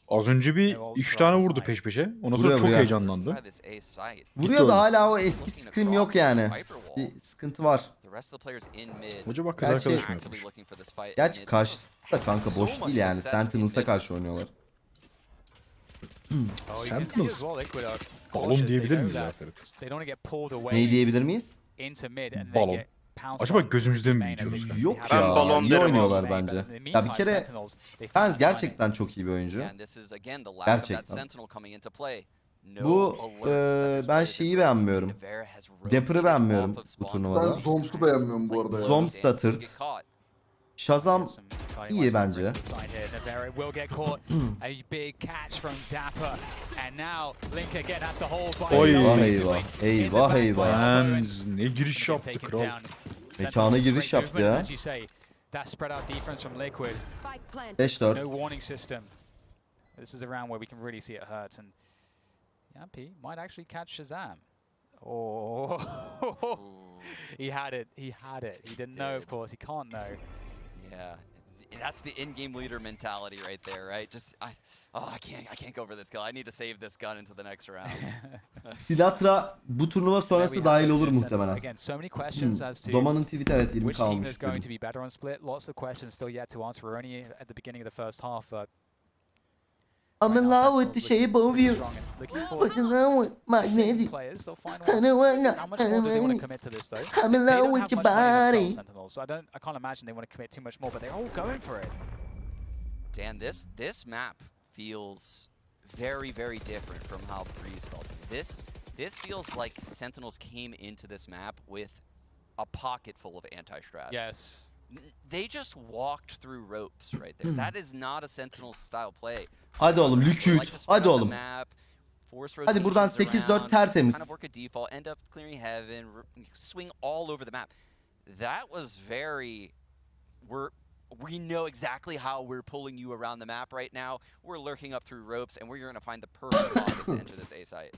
Speaker 4: Az önce bir
Speaker 3: Eyvallah,
Speaker 4: 3
Speaker 3: sağ
Speaker 4: tane
Speaker 3: olasın.
Speaker 4: vurdu peş peşe. Ondan sonra
Speaker 1: Vuruyor,
Speaker 4: çok
Speaker 1: vuruyor.
Speaker 4: heyecanlandı.
Speaker 2: By this A site.
Speaker 1: Vuruyor da
Speaker 4: oğlum.
Speaker 1: hala o eski scream yok yani.
Speaker 2: Viper wall.
Speaker 1: Bir sıkıntı var.
Speaker 2: The rest of the players in mid
Speaker 4: Acaba kız
Speaker 1: Gerçi-
Speaker 4: arkadaş mı
Speaker 2: actively
Speaker 4: yapmış?
Speaker 2: looking for this fight.
Speaker 1: Gerçi
Speaker 2: and it's
Speaker 1: karşısı da kanka
Speaker 2: so
Speaker 1: boş
Speaker 2: much
Speaker 1: değil yani.
Speaker 2: success in
Speaker 1: Sentinels'a
Speaker 2: mid.
Speaker 1: karşı oynuyorlar.
Speaker 3: Oh, you can see
Speaker 4: Sentinels.
Speaker 3: as well, Liquid are
Speaker 4: Balon
Speaker 3: cautious. They
Speaker 4: diyebilir
Speaker 3: know
Speaker 4: miyiz
Speaker 3: that
Speaker 4: ya Ferit?
Speaker 3: they don't want to get pulled away
Speaker 1: Neyi diyebilir miyiz?
Speaker 3: into mid and
Speaker 4: Balon.
Speaker 3: they get pounced
Speaker 4: Acaba
Speaker 3: on
Speaker 4: gözümüzden mi
Speaker 3: main as they-
Speaker 4: gidiyoruz?
Speaker 3: they
Speaker 1: Yok
Speaker 3: have
Speaker 6: Ben
Speaker 1: ya.
Speaker 6: balon
Speaker 1: İyi
Speaker 6: derim
Speaker 1: oynuyorlar
Speaker 3: main,
Speaker 1: bence.
Speaker 3: but in the
Speaker 1: Ya bir
Speaker 3: meantime,
Speaker 1: kere
Speaker 3: Sentinels, they
Speaker 1: Fans
Speaker 3: find timing.
Speaker 1: gerçekten çok iyi bir oyuncu.
Speaker 2: And this is again the lack of that
Speaker 1: Gerçekten.
Speaker 2: sentinel coming into play. No
Speaker 1: Bu
Speaker 2: alerts that there's
Speaker 1: ben
Speaker 2: players
Speaker 1: şeyi
Speaker 2: in rows.
Speaker 1: beğenmiyorum.
Speaker 2: Nevera has
Speaker 1: Dapper'ı
Speaker 2: rotated
Speaker 1: beğenmiyorum
Speaker 2: off of
Speaker 1: bu
Speaker 2: spawn.
Speaker 1: turnuvada.
Speaker 5: Ben Zoms'u beğenmiyorum bu arada ya.
Speaker 1: Zombs da tırt.
Speaker 2: Get caught.
Speaker 1: Shazam
Speaker 3: Some tiny
Speaker 1: iyi
Speaker 3: ones
Speaker 1: bence.
Speaker 3: over to the side here. Nevera will get caught. A big catch from Dapper. And now Link again has to hold by
Speaker 4: Oy.
Speaker 3: himself,
Speaker 1: Eyvah,
Speaker 3: basically. In the
Speaker 1: eyvah,
Speaker 3: back by
Speaker 1: eyvah.
Speaker 3: Elbow.
Speaker 4: Fans ne giriş
Speaker 3: Gonna get
Speaker 4: yaptı
Speaker 3: taken
Speaker 4: kral.
Speaker 3: down.
Speaker 1: Mekana
Speaker 3: Sentinels,
Speaker 1: giriş
Speaker 3: great
Speaker 1: yaptı
Speaker 3: movement,
Speaker 1: ya.
Speaker 3: As you say, that spread out defense from Liquid.
Speaker 1: 5-4.
Speaker 3: No warning system. This is a round where we can really see it hurts, and Yampy might actually catch Shazam. Oh, he had it. He had it. He didn't know, of
Speaker 2: Did.
Speaker 3: course. He can't know.
Speaker 2: Yeah, that's the in-game leader mentality right there, right? I can't go for this kill. I need to save this gun into the next round.
Speaker 1: Silatra bu turnuva
Speaker 3: There we
Speaker 1: sonrası
Speaker 3: have
Speaker 1: dahil
Speaker 3: it.
Speaker 1: olur
Speaker 3: Sense-
Speaker 1: muhtemelen.
Speaker 3: Again, so many questions as to
Speaker 1: Doma'nın tweet'i evet 20
Speaker 3: which team
Speaker 1: kalmış.
Speaker 3: is going to be better on split. Lots of questions still yet to answer. We're only at the beginning of the first half.
Speaker 1: I'm in
Speaker 3: right now,
Speaker 1: love with the
Speaker 3: Sentinels
Speaker 1: shape
Speaker 3: looking
Speaker 1: of
Speaker 3: pretty
Speaker 1: you.
Speaker 3: strong and looking for
Speaker 1: But in love with my
Speaker 3: saving
Speaker 1: lady.
Speaker 3: players. They'll find
Speaker 1: I
Speaker 3: one.
Speaker 1: don't wanna-
Speaker 3: How much more do they want to commit to this, though?
Speaker 1: I'm in
Speaker 3: They
Speaker 1: love
Speaker 3: don't
Speaker 1: with
Speaker 3: have
Speaker 1: your
Speaker 3: much money
Speaker 1: body.
Speaker 3: themselves, Sentinels, so I can't imagine they want to commit too much more, but they're all going for it.
Speaker 2: Dan, this map feels very, very different from how Breeze felt. This feels like Sentinels came into this map with a pocket full of anti-strats.
Speaker 3: Yes.
Speaker 2: They just walked through ropes right there. That is not a Sentinel style play.
Speaker 1: Hadi oğlum
Speaker 2: They like to
Speaker 1: lüküt.
Speaker 2: spread
Speaker 1: Hadi
Speaker 2: out the
Speaker 1: oğlum.
Speaker 2: map, force
Speaker 1: Hadi buradan
Speaker 2: rotations
Speaker 1: 8-4
Speaker 2: around,
Speaker 1: tertemiz.
Speaker 2: kind of work a default, end up clearing heaven, swing all over the map. That was very. We know exactly how we're pulling you around the map right now. We're lurking up through ropes, and we're going to find the perfect pocket to enter this A site.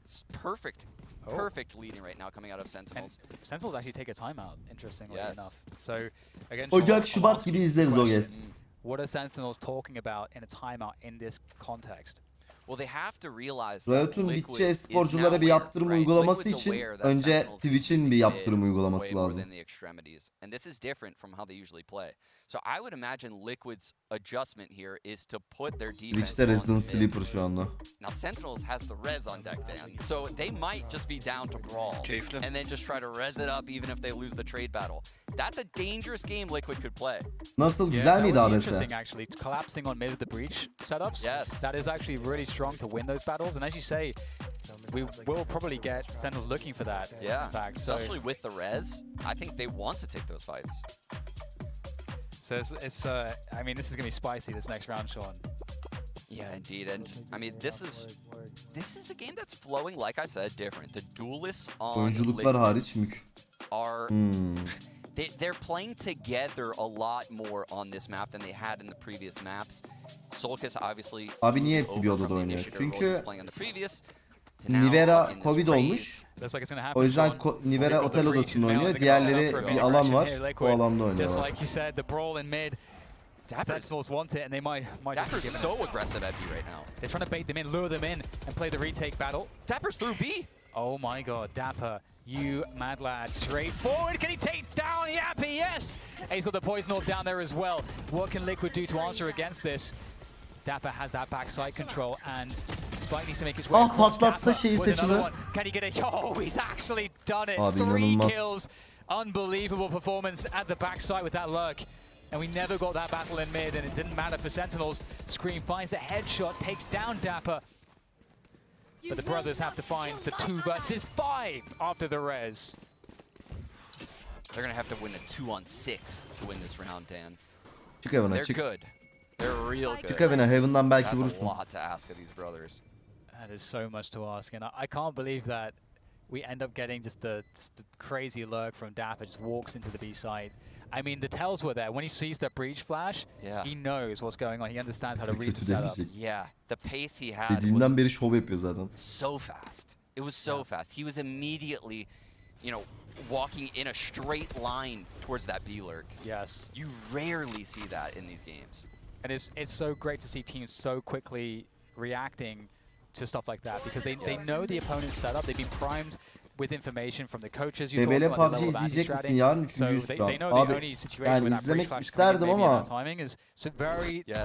Speaker 2: It's perfect.
Speaker 3: Oh.
Speaker 2: Perfect leading right now coming out of Sentinels.
Speaker 3: Sentinels actually take a timeout, interestingly
Speaker 2: Yes.
Speaker 3: enough. So, again,
Speaker 1: Ocak,
Speaker 3: Sean,
Speaker 1: Şubat
Speaker 3: I'll
Speaker 1: gibi
Speaker 3: ask you
Speaker 1: izleriz
Speaker 3: the
Speaker 1: o
Speaker 3: question.
Speaker 1: kez.
Speaker 3: What are Sentinels talking about in a timeout in this context?
Speaker 2: Well, they have to realize that
Speaker 1: Riot'un
Speaker 2: Liquid
Speaker 1: Witch
Speaker 2: is
Speaker 1: esporculara
Speaker 2: now
Speaker 1: bir
Speaker 2: aware,
Speaker 1: yaptırım
Speaker 2: right?
Speaker 1: uygulaması
Speaker 2: Liquid's
Speaker 1: için
Speaker 2: aware that
Speaker 1: önce
Speaker 2: Sentinels is
Speaker 1: Twitch'in
Speaker 2: using
Speaker 1: bir
Speaker 2: mid
Speaker 1: yaptırım uygulaması
Speaker 2: way more
Speaker 1: lazım.
Speaker 2: than the extremities. And this is different from how they usually play. So I would imagine Liquid's adjustment here is to put their defense
Speaker 1: Twitch'te
Speaker 2: onto
Speaker 1: Resident
Speaker 2: mid.
Speaker 1: Sleeper şu anda.
Speaker 2: Now Sentinels has the res on deck, Dan. So they might just be down to brawl.
Speaker 6: Keyifli.
Speaker 2: And then just try to res it up even if they lose the trade battle. That's a dangerous game Liquid could play.
Speaker 1: Nasıl
Speaker 3: Yeah,
Speaker 1: güzel
Speaker 3: that
Speaker 1: miydi
Speaker 3: would be
Speaker 1: ABS?
Speaker 3: interesting, actually. Collapsing on mid of the breach setups.
Speaker 2: Yes.
Speaker 3: That is actually really strong to win those battles. And as you say, we will probably get Sentinels looking for that.
Speaker 2: Yeah,
Speaker 3: In fact, so
Speaker 2: especially with the res, I think they want to take those fights.
Speaker 3: it's I mean, this is gonna be spicy this next round, Sean.
Speaker 2: Yeah, indeed, and I mean this is a game that's flowing, like I said, different. The duelists on
Speaker 1: Oyunculuklar
Speaker 2: Liquid
Speaker 1: hariç mük.
Speaker 2: are
Speaker 1: Hmm.
Speaker 2: they're playing together a lot more on this map than they had in the previous maps. Solkis obviously
Speaker 1: Abi niye
Speaker 2: moved
Speaker 1: hepsi bir
Speaker 2: over
Speaker 1: odada
Speaker 2: from the
Speaker 1: oynuyor?
Speaker 2: initiator role he
Speaker 1: Çünkü
Speaker 2: was playing on the previous to now
Speaker 1: Nivera
Speaker 2: in this
Speaker 1: Covid
Speaker 2: raise.
Speaker 1: olmuş.
Speaker 3: Looks like it's gonna happen.
Speaker 1: O yüzden
Speaker 3: Sean.
Speaker 1: Nivera
Speaker 3: They've got
Speaker 1: otel
Speaker 3: the breach
Speaker 1: odasında
Speaker 3: now,
Speaker 1: oynuyor.
Speaker 3: they're gonna set
Speaker 1: Diğerleri
Speaker 3: up for a
Speaker 1: bir
Speaker 3: big
Speaker 1: alan
Speaker 3: aggression
Speaker 1: var.
Speaker 3: here,
Speaker 1: O
Speaker 3: Liquid.
Speaker 1: alanda
Speaker 3: Just
Speaker 1: oynuyorlar.
Speaker 3: like you said, the brawl in mid.
Speaker 2: Dapper's,
Speaker 3: Sentinels want it, and they might just be
Speaker 2: Dapper's
Speaker 3: giving
Speaker 2: so
Speaker 3: it.
Speaker 2: aggressive at B right now.
Speaker 3: They're trying to bait them in, lure them in, and play the retake battle.
Speaker 2: Dapper's through B.
Speaker 3: Oh my god, Dapper, you mad lad, straight forward. Can he take down Yappy? Yes! And he's got the poison orb down there as well. What can Liquid do to answer against this? Dapper has that backside control, and Spike needs to make his way
Speaker 1: Ah,
Speaker 3: across.
Speaker 1: patlatsa
Speaker 3: Dapper
Speaker 1: şeyi
Speaker 3: with another
Speaker 1: seçilir.
Speaker 3: one. Can he get a... Oh, he's actually done it.
Speaker 1: Abi
Speaker 3: 3
Speaker 1: inanılmaz.
Speaker 3: kills. Unbelievable performance at the backside with that lurk. And we never got that battle in mid, and it didn't matter for Sentinels. Scream finds a headshot, takes down Dapper. But the brothers have to find the 2 versus 5 after the res.
Speaker 2: They're gonna have to win a 2-on-6 to win this round, Dan.
Speaker 1: Çık evine
Speaker 2: They're
Speaker 1: çık.
Speaker 2: good. They're real good.
Speaker 1: Çık evine Heaven'dan belki
Speaker 2: That's a
Speaker 1: vurursun.
Speaker 2: lot to ask of these brothers.
Speaker 3: That is so much to ask, and I can't believe that we end up getting just the crazy lurk from Dapper, just walks into the B side. I mean, the tells were there. When he sees the breach flash,
Speaker 2: Yeah.
Speaker 3: he knows what's going on. He understands how to read the
Speaker 1: Kötü
Speaker 3: setup.
Speaker 1: demeyecek.
Speaker 2: Yeah, the pace he had was
Speaker 1: Dediğinden beri şov yapıyor zaten.
Speaker 2: so fast. It was so fast. He was immediately, walking in a straight line towards that B lurk.
Speaker 3: Yes.
Speaker 2: You rarely see that in these games.
Speaker 3: And it's so great to see teams so quickly reacting to stuff like that, because they know the opponent's setup. They've been primed with information from the coaches.
Speaker 1: Bebele PUBG izleyecek misin yarın 3. round? Abi yani izlemek isterdim ama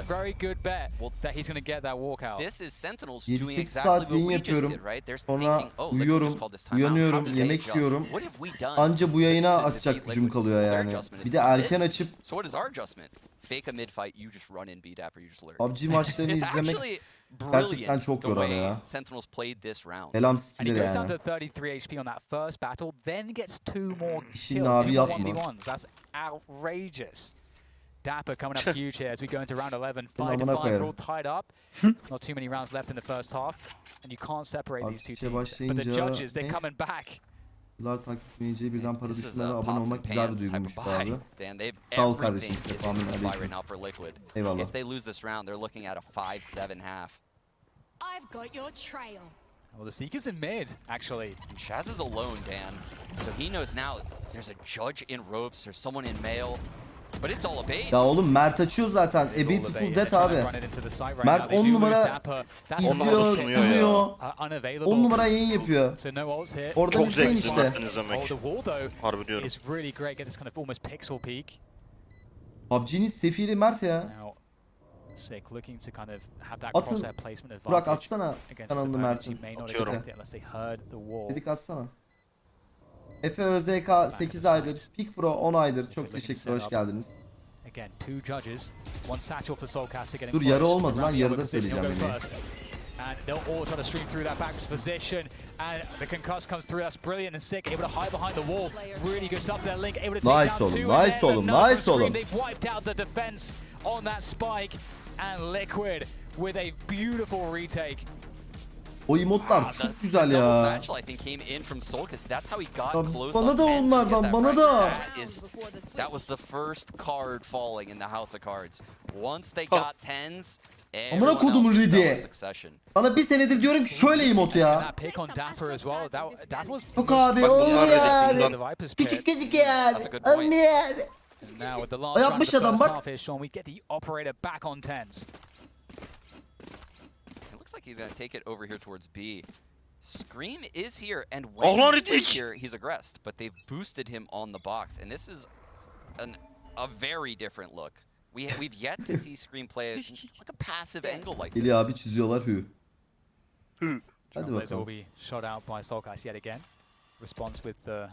Speaker 3: very good bet that he's going to get that walkout.
Speaker 2: This is Sentinels
Speaker 1: 7-8
Speaker 2: doing exactly
Speaker 1: saat
Speaker 2: what
Speaker 1: yayın
Speaker 2: we just
Speaker 1: yapıyorum.
Speaker 2: did, right? They're
Speaker 1: Sonra
Speaker 2: thinking, oh, look, we
Speaker 1: uyuyorum,
Speaker 2: just called this timeout. How
Speaker 1: uyanıyorum,
Speaker 2: did they
Speaker 1: yemek
Speaker 2: adjust?
Speaker 1: yiyorum.
Speaker 2: What have we done
Speaker 1: Anca bu yayına
Speaker 2: to
Speaker 1: açacak
Speaker 2: defeat
Speaker 1: gücüm
Speaker 2: Liquid?
Speaker 1: kalıyor
Speaker 2: Well, their
Speaker 1: yani.
Speaker 2: adjustment is
Speaker 1: Bir de
Speaker 2: to
Speaker 1: erken
Speaker 2: mid.
Speaker 1: açıp
Speaker 2: So what is our adjustment? Fake a mid fight, you just run in B dapper, you just lurk.
Speaker 1: PUBG maçlarını
Speaker 2: It's
Speaker 1: izlemek
Speaker 2: actually
Speaker 1: gerçekten
Speaker 2: brilliant
Speaker 1: çok
Speaker 2: the
Speaker 1: yorar
Speaker 2: way
Speaker 1: ya.
Speaker 2: Sentinels played this round.
Speaker 1: Selam
Speaker 3: And he
Speaker 1: skiller
Speaker 3: goes down
Speaker 1: yani.
Speaker 3: to 33 HP on that first battle, then gets 2 more
Speaker 1: İşin
Speaker 3: kills,
Speaker 1: abi
Speaker 3: 2 more
Speaker 1: yapma.
Speaker 3: 1v1s. That's outrageous. Dapper coming up huge here as we go into round 11. 5 to
Speaker 1: amına
Speaker 3: 5, we're all
Speaker 1: koyarım.
Speaker 3: tied up. Not too many rounds left in the first half, and you can't separate these two
Speaker 1: Aktifçe
Speaker 3: teams. But the
Speaker 1: başlayınca
Speaker 3: judges, they're coming back.
Speaker 1: Yıllar takip edince birden para
Speaker 2: This is
Speaker 1: düşünmene
Speaker 2: a
Speaker 1: abone
Speaker 2: pots and
Speaker 1: olmak güzel bir
Speaker 2: pans type
Speaker 1: duyguymuş
Speaker 2: of
Speaker 1: bu abi.
Speaker 2: buy. Dan, they've
Speaker 1: Sağ ol
Speaker 2: everything
Speaker 1: kardeşim,
Speaker 2: is in
Speaker 1: sefamin
Speaker 2: this buy
Speaker 1: aleyküm.
Speaker 2: right now for Liquid.
Speaker 1: Eyvallah.
Speaker 2: If they lose this round, they're looking at a 5-7 half.
Speaker 7: I've got your trail.
Speaker 3: Well, the Seeker's in mid, actually.
Speaker 2: And Shaz is alone, Dan. So he knows now there's a judge in ropes, there's someone in mail. But it's all a bait.
Speaker 1: Ya oğlum Mert açıyor zaten. A Beautiful Death abi. Mert 10 numara izliyor, sunuyor. 10 numara yayın yapıyor. Oradan
Speaker 6: Çok
Speaker 1: izleyin
Speaker 6: zevkli
Speaker 1: işte.
Speaker 6: Mert'ten izlemek. Harbi diyorum.
Speaker 3: It's really great. Get this kind of almost pixel peek.
Speaker 1: PUBG'nin sefiri Mert ya.
Speaker 3: Now, Sick looking to kind of have that
Speaker 1: Atın.
Speaker 3: crosshair placement
Speaker 1: Burak
Speaker 3: advantage
Speaker 1: atsana
Speaker 3: against his
Speaker 1: kanalını
Speaker 3: opponents.
Speaker 1: Mert'in.
Speaker 3: You may not
Speaker 6: Atıyorum.
Speaker 3: expect it unless they heard the wall.
Speaker 1: Dedik atsana. Efe ÖZK 8 aydır. Pik Pro 10 aydır. Çok teşekkür, hoş geldiniz.
Speaker 3: Again, 2 judges, 1 satchel for Soulcaster getting
Speaker 1: Dur,
Speaker 3: close.
Speaker 1: yarı olmadı lan,
Speaker 3: Around the
Speaker 1: yarıda
Speaker 3: other position, he'll
Speaker 1: söyleyeceğim
Speaker 3: go
Speaker 1: yemeği.
Speaker 3: first. And they'll all try to stream through that backwards position. And the concuss comes through. That's brilliant and Sick. Able to hide behind the wall. Really good stuff there, Link. Able to take
Speaker 1: Nice
Speaker 3: down
Speaker 1: oğlum,
Speaker 3: 2. And
Speaker 1: nice
Speaker 3: there's
Speaker 1: oğlum,
Speaker 3: another
Speaker 1: nice
Speaker 3: screen.
Speaker 1: oğlum.
Speaker 3: They've wiped out the defense on that spike. And Liquid with a beautiful retake.
Speaker 1: O emotlar çok güzel ya. Bana da onlardan, bana da.
Speaker 2: That was the first card falling in the House of Cards. Once they got tens,
Speaker 1: Amına kodumun
Speaker 2: everyone else
Speaker 1: Lidi.
Speaker 2: fell in succession.
Speaker 1: Bana bir senedir diyorum ki şöyle emot ya.
Speaker 3: That pick on Dapper as well. That was
Speaker 1: Yok abi
Speaker 6: Bak bunlar
Speaker 1: olmuyor.
Speaker 6: dedik,
Speaker 3: the Viper's
Speaker 1: Küçük
Speaker 3: pit.
Speaker 1: gözüküyor.
Speaker 2: That's a good point.
Speaker 1: Olmuyor.
Speaker 3: Now with the last round of
Speaker 1: Yapmış
Speaker 3: the
Speaker 1: adam,
Speaker 3: first
Speaker 1: bak.
Speaker 3: half here, Sean, we get the operator back on tens.
Speaker 2: It looks like he's going to take it over here towards B. Scream is here, and
Speaker 6: Oh,
Speaker 2: when
Speaker 6: lan
Speaker 2: he's
Speaker 6: Ritik!
Speaker 2: here, he's aggressed, but they've boosted him on the box, and this is a very different look. We've yet to see Scream play like a passive angle like this.
Speaker 1: Eli abi çiziyorlar hü.
Speaker 6: Hı.
Speaker 1: Hadi
Speaker 3: Trailblazer will
Speaker 1: bakalım.
Speaker 3: be shot out by Soulcast yet again. Response with the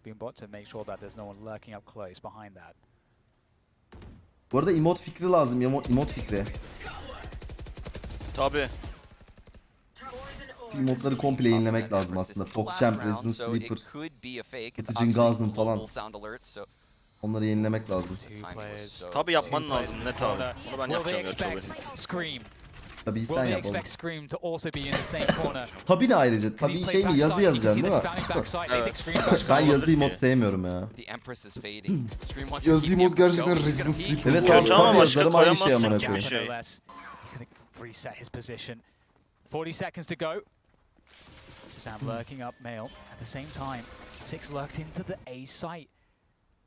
Speaker 3: boombot to make sure that there's no one lurking up close behind that.
Speaker 1: Bu arada emot fikri lazım, emot fikri.
Speaker 6: Tabi.
Speaker 1: Emotları komple yenilemek lazım aslında. PogChamp, Resident Sleeper, Wtcn Gaz'ın falan. Onları yenilemek lazım.
Speaker 3: Two players.
Speaker 6: Tabi yapman lazım net abi. Onu ben
Speaker 3: Will they
Speaker 6: yapacağım gerçi abi.
Speaker 3: expect Scream?
Speaker 1: Tabii
Speaker 3: Will
Speaker 1: sen
Speaker 3: they
Speaker 1: yap oğlum.
Speaker 3: expect Scream to also be in the same corner?
Speaker 1: Tabii ne ayrıca? Tabii şey mi yazı yazacaksın değil mi? Ben yazı emot sevmiyorum ya.
Speaker 5: Yazı emot gerçekten Resident Sleeper.
Speaker 1: Evet
Speaker 5: bu
Speaker 1: abi
Speaker 5: arada.
Speaker 6: Ama
Speaker 1: tabii
Speaker 6: başka
Speaker 1: yazarım aynı şey
Speaker 6: koyamazsın
Speaker 1: amına
Speaker 6: ki bir
Speaker 1: koyayım.
Speaker 6: şey.
Speaker 3: He's going to reset his position. 40 seconds to go. Sam lurking up male. At the same time, 6 lurked into the A site.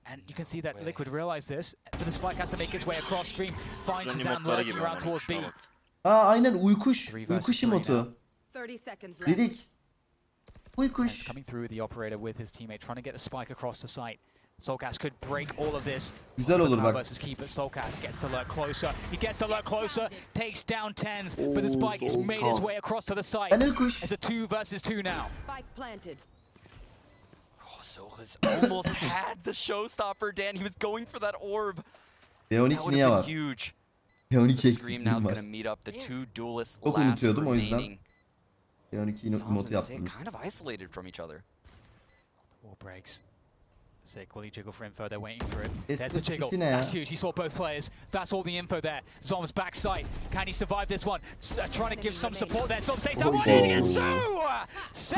Speaker 3: And you can see that Liquid realized this, but the spike has to make its way across Scream. Finds
Speaker 6: Bunların
Speaker 3: Sam
Speaker 6: emotlara
Speaker 3: lurking
Speaker 6: gibi
Speaker 3: around towards B.
Speaker 6: şuna bak.
Speaker 1: Aa aynen uykuş.
Speaker 3: 3 versus
Speaker 1: Uykuş
Speaker 3: 3 now.
Speaker 1: emotu.
Speaker 7: 30 seconds left.
Speaker 1: Dedik.
Speaker 3: And it's
Speaker 1: Uykuş.
Speaker 3: coming through the operator with his teammate, trying to get the spike across the site. Soulcast could break all of this.
Speaker 1: Güzel olur bak.
Speaker 3: Versus keep, but Soulcast gets to lurk closer. He gets to lurk closer, takes down tens, but the spike has made its way across to the site.
Speaker 1: Ben uykuş.
Speaker 3: It's a 2 versus 2 now.
Speaker 7: Spike planted.
Speaker 2: Oh, Solas almost had the showstopper, Dan. He was going for that orb. That
Speaker 1: B12
Speaker 2: would
Speaker 1: niye
Speaker 2: have
Speaker 1: var?
Speaker 2: been huge.
Speaker 1: B12
Speaker 2: The Scream now
Speaker 1: eksikliğim
Speaker 2: is
Speaker 1: var.
Speaker 2: going to meet up the 2 duelists
Speaker 1: Çok
Speaker 2: last
Speaker 1: unutuyordum o yüzden.
Speaker 2: remaining.
Speaker 1: B12
Speaker 2: Zomz
Speaker 1: emotu
Speaker 2: and Sick
Speaker 1: yaptım.
Speaker 2: kind of isolated from each other.
Speaker 3: Wall breaks. Sick, will he jiggle for info? They're waiting for it.
Speaker 1: It's
Speaker 3: There's the
Speaker 1: the
Speaker 3: jiggle.
Speaker 1: Wtcn,
Speaker 3: That's huge. He saw both players. That's all the info there. Zom's backside. Can he survive this one? Trying to give some support there. Zom stays down.
Speaker 1: Oh.
Speaker 3: One, he gets 2!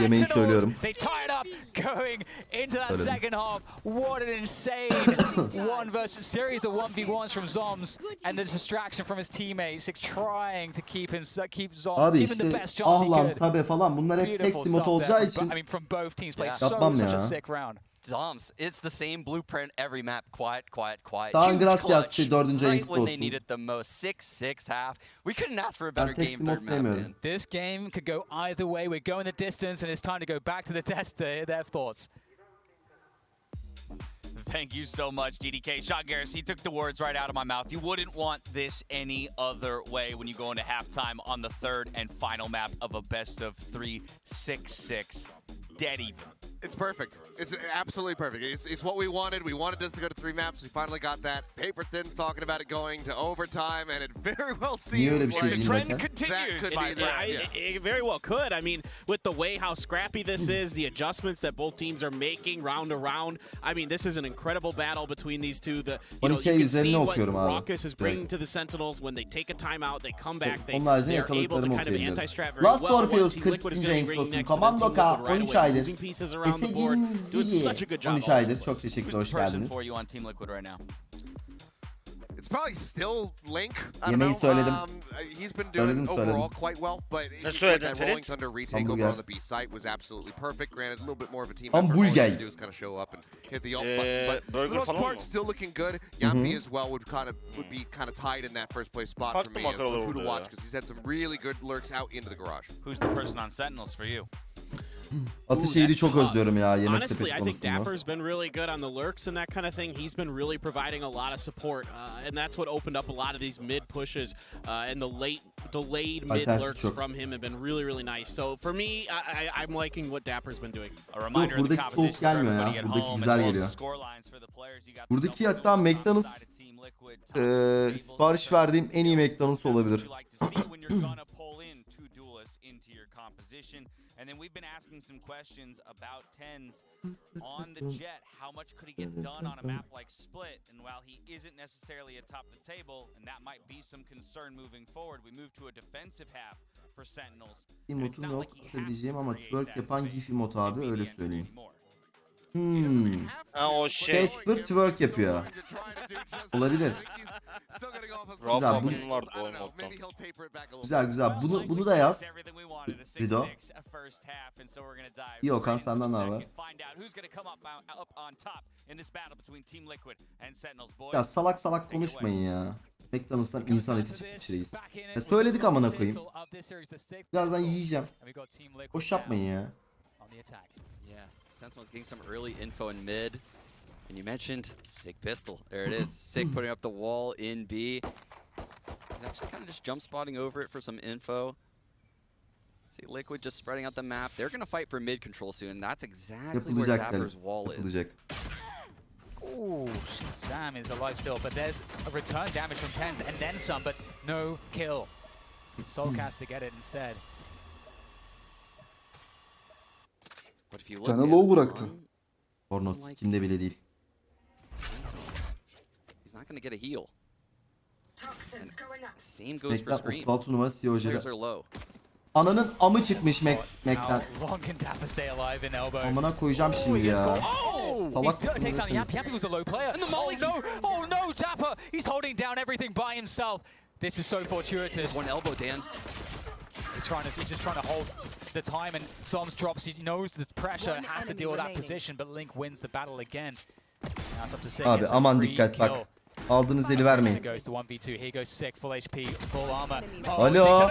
Speaker 1: Yemeği
Speaker 3: Sentinels,
Speaker 1: söylüyorum.
Speaker 3: they tie it up going into that
Speaker 1: Söyledim.
Speaker 3: second half. What an insane 1 versus series of 1v1s from Zoms. And the distraction from his teammates trying to keep Zoms,
Speaker 1: Abi
Speaker 3: give him the
Speaker 1: işte
Speaker 3: best chance he
Speaker 1: ahlan
Speaker 3: could.
Speaker 1: tabe falan bunlar hep tek
Speaker 3: Beautiful
Speaker 1: simot
Speaker 3: stuff
Speaker 1: olacağı
Speaker 3: there
Speaker 1: için
Speaker 3: from both teams played
Speaker 2: Yeah.
Speaker 3: such
Speaker 1: Yapmam
Speaker 3: a
Speaker 1: ya.
Speaker 3: sick round.
Speaker 2: Zoms, it's the same blueprint every map. Quiet, quiet, quiet.
Speaker 1: Kaan
Speaker 2: Huge
Speaker 1: Gracias
Speaker 2: clutch,
Speaker 1: 4. ayın
Speaker 2: right
Speaker 1: kutlu
Speaker 2: when they
Speaker 1: olsun.
Speaker 2: needed the most. 6-6 half. We couldn't ask for a better
Speaker 1: Ben
Speaker 2: game
Speaker 1: teslim ol
Speaker 2: third map,
Speaker 1: sevmiyorum.
Speaker 2: man.
Speaker 3: This game could go either way. We're going the distance, and it's time to go back to the test to hear their thoughts.
Speaker 8: Thank you so much, DDK. Sean Garris, he took the words right out of my mouth. You wouldn't want this any other way when you go into halftime on the third and final map of a best of 3, 6-6. Dead even.
Speaker 9: It's perfect. It's absolutely perfect. It's what we wanted. We wanted this to go to 3 maps. We finally got that. Paper Thin's talking about it going to overtime, and it very well seems
Speaker 1: like
Speaker 8: The trend
Speaker 1: that
Speaker 8: continues.
Speaker 9: could
Speaker 8: my
Speaker 9: be
Speaker 8: friend.
Speaker 9: that,
Speaker 10: It very well could. I mean, with the way how scrappy this is, the adjustments that both teams are making round to round. I mean, this is an incredible battle between these two. You can see what Raucus is bringing to the Sentinels when they take a timeout, they come back, they are able to kind of anti-strat very
Speaker 1: Last
Speaker 10: well.
Speaker 1: Orpheus
Speaker 10: Team Liquid is
Speaker 1: 40.
Speaker 10: going to
Speaker 1: renk
Speaker 10: be bringing
Speaker 1: olsun.
Speaker 10: next to them.
Speaker 1: Komando
Speaker 10: Team
Speaker 1: K
Speaker 10: Liquid right
Speaker 1: 13
Speaker 10: away,
Speaker 1: aydır.
Speaker 10: moving pieces around the board, doing such a good job.
Speaker 1: 13 aydır. Çok teşekkür
Speaker 8: Who's
Speaker 1: hoş
Speaker 8: the person
Speaker 1: geldiniz.
Speaker 8: for you on Team Liquid right now?
Speaker 9: It's probably still Link. I don't
Speaker 1: Yemeği
Speaker 9: know.
Speaker 1: söyledim.
Speaker 9: He's been doing overall quite well, but that Rolling Thunder retake over on the B site was absolutely perfect. Granted, a little bit more of a team effort. All you have to do is kind of show up and hit the ult button, but for the most part, still looking good. Yampi as well would be kind of tied in that first place spot for me as who to watch, because he's had some really good lurks out into the garage.
Speaker 8: Who's the person on Sentinels for you?
Speaker 1: Ataşehir'i çok özlüyorum ya yemek
Speaker 10: Honestly,
Speaker 1: sepeti
Speaker 10: I think
Speaker 1: konusunda.
Speaker 10: Dapper's been really good on the lurks and that kind of thing. He's been really providing a lot of support, and that's what opened up a lot of these mid pushes, and the delayed mid lurks from him have been really, really nice. So for me, I'm liking what Dapper's been doing.
Speaker 8: A reminder of the
Speaker 1: Buradaki soğuk
Speaker 8: competition for
Speaker 1: gelmiyor
Speaker 8: everybody
Speaker 1: ya.
Speaker 8: at
Speaker 1: Buradaki
Speaker 8: home, as
Speaker 1: güzel
Speaker 8: well as
Speaker 1: geliyor.
Speaker 8: the score lines for the players. You got the
Speaker 1: Buradaki
Speaker 8: double
Speaker 1: hatta
Speaker 8: duels
Speaker 1: McDonald's
Speaker 8: outside of Team Liquid.
Speaker 1: sipariş verdiğim en iyi McDonald's olabilir.
Speaker 8: What you like to see when you're gonna pull in 2 duelists into your composition. And then we've been asking some questions about Tens on the Jet. How much could he get done on a map like Split? And while he isn't necessarily atop the table, and that might be some concern moving forward, we move to a defensive half for Sentinels.
Speaker 1: Emotum yok atabileceğim ama twerk yapan gif emot abi öyle söyleyeyim.
Speaker 6: O şey.
Speaker 1: Casper twerk yapıyor. Olabilir.
Speaker 6: Rafa bunun vardı o moddan.
Speaker 1: Güzel güzel. Bunu da yaz. Video. İyi Okan, senden ne haber? Ya salak salak konuşmayın ya. McDonald's'tan insan eti çıkmış reis. Ya söyledik amına koyayım. Birazdan yiyeceğim. Boş yapmayın ya.
Speaker 2: Yeah, Sentinel's getting some early info in mid. And you mentioned Sig pistol. There it is. Sig putting up the wall in B. He's actually kind of just jump spotting over it for some info. See Liquid just spreading out the map. They're going to fight for mid control soon. That's exactly where Dapper's wall is.
Speaker 3: Ooh, Sam is alive still, but there's a return damage from Tens and then some, but no kill. Soulcast to get it instead.
Speaker 5: Bir tane low bıraktı.
Speaker 1: Porno kimde bile değil.
Speaker 2: He's not going to get a heal. And same goes for
Speaker 1: Mac'den
Speaker 2: Scream.
Speaker 1: 36 numara
Speaker 2: Players
Speaker 1: COC'de.
Speaker 2: are low.
Speaker 1: Ananın amı çıkmış Mac'ten.
Speaker 3: How long can Dapper stay alive in elbow?
Speaker 1: Amına koyacağım şimdi ya.
Speaker 3: He still takes down Yappy. Yappy was a low player. Oh no! Oh no, Dapper! He's holding down everything by himself. This is so fortuitous.
Speaker 2: One elbow, Dan.
Speaker 3: He's just trying to hold the time, and Zoms drops. He knows the pressure, has to deal with that position, but Link wins the battle again. Now it's up to Sig.
Speaker 1: Abi aman dikkat bak. Aldığınız eli vermeyin.
Speaker 3: Goes to 1v2. Here goes Sig, full HP, full armor.
Speaker 1: Alo.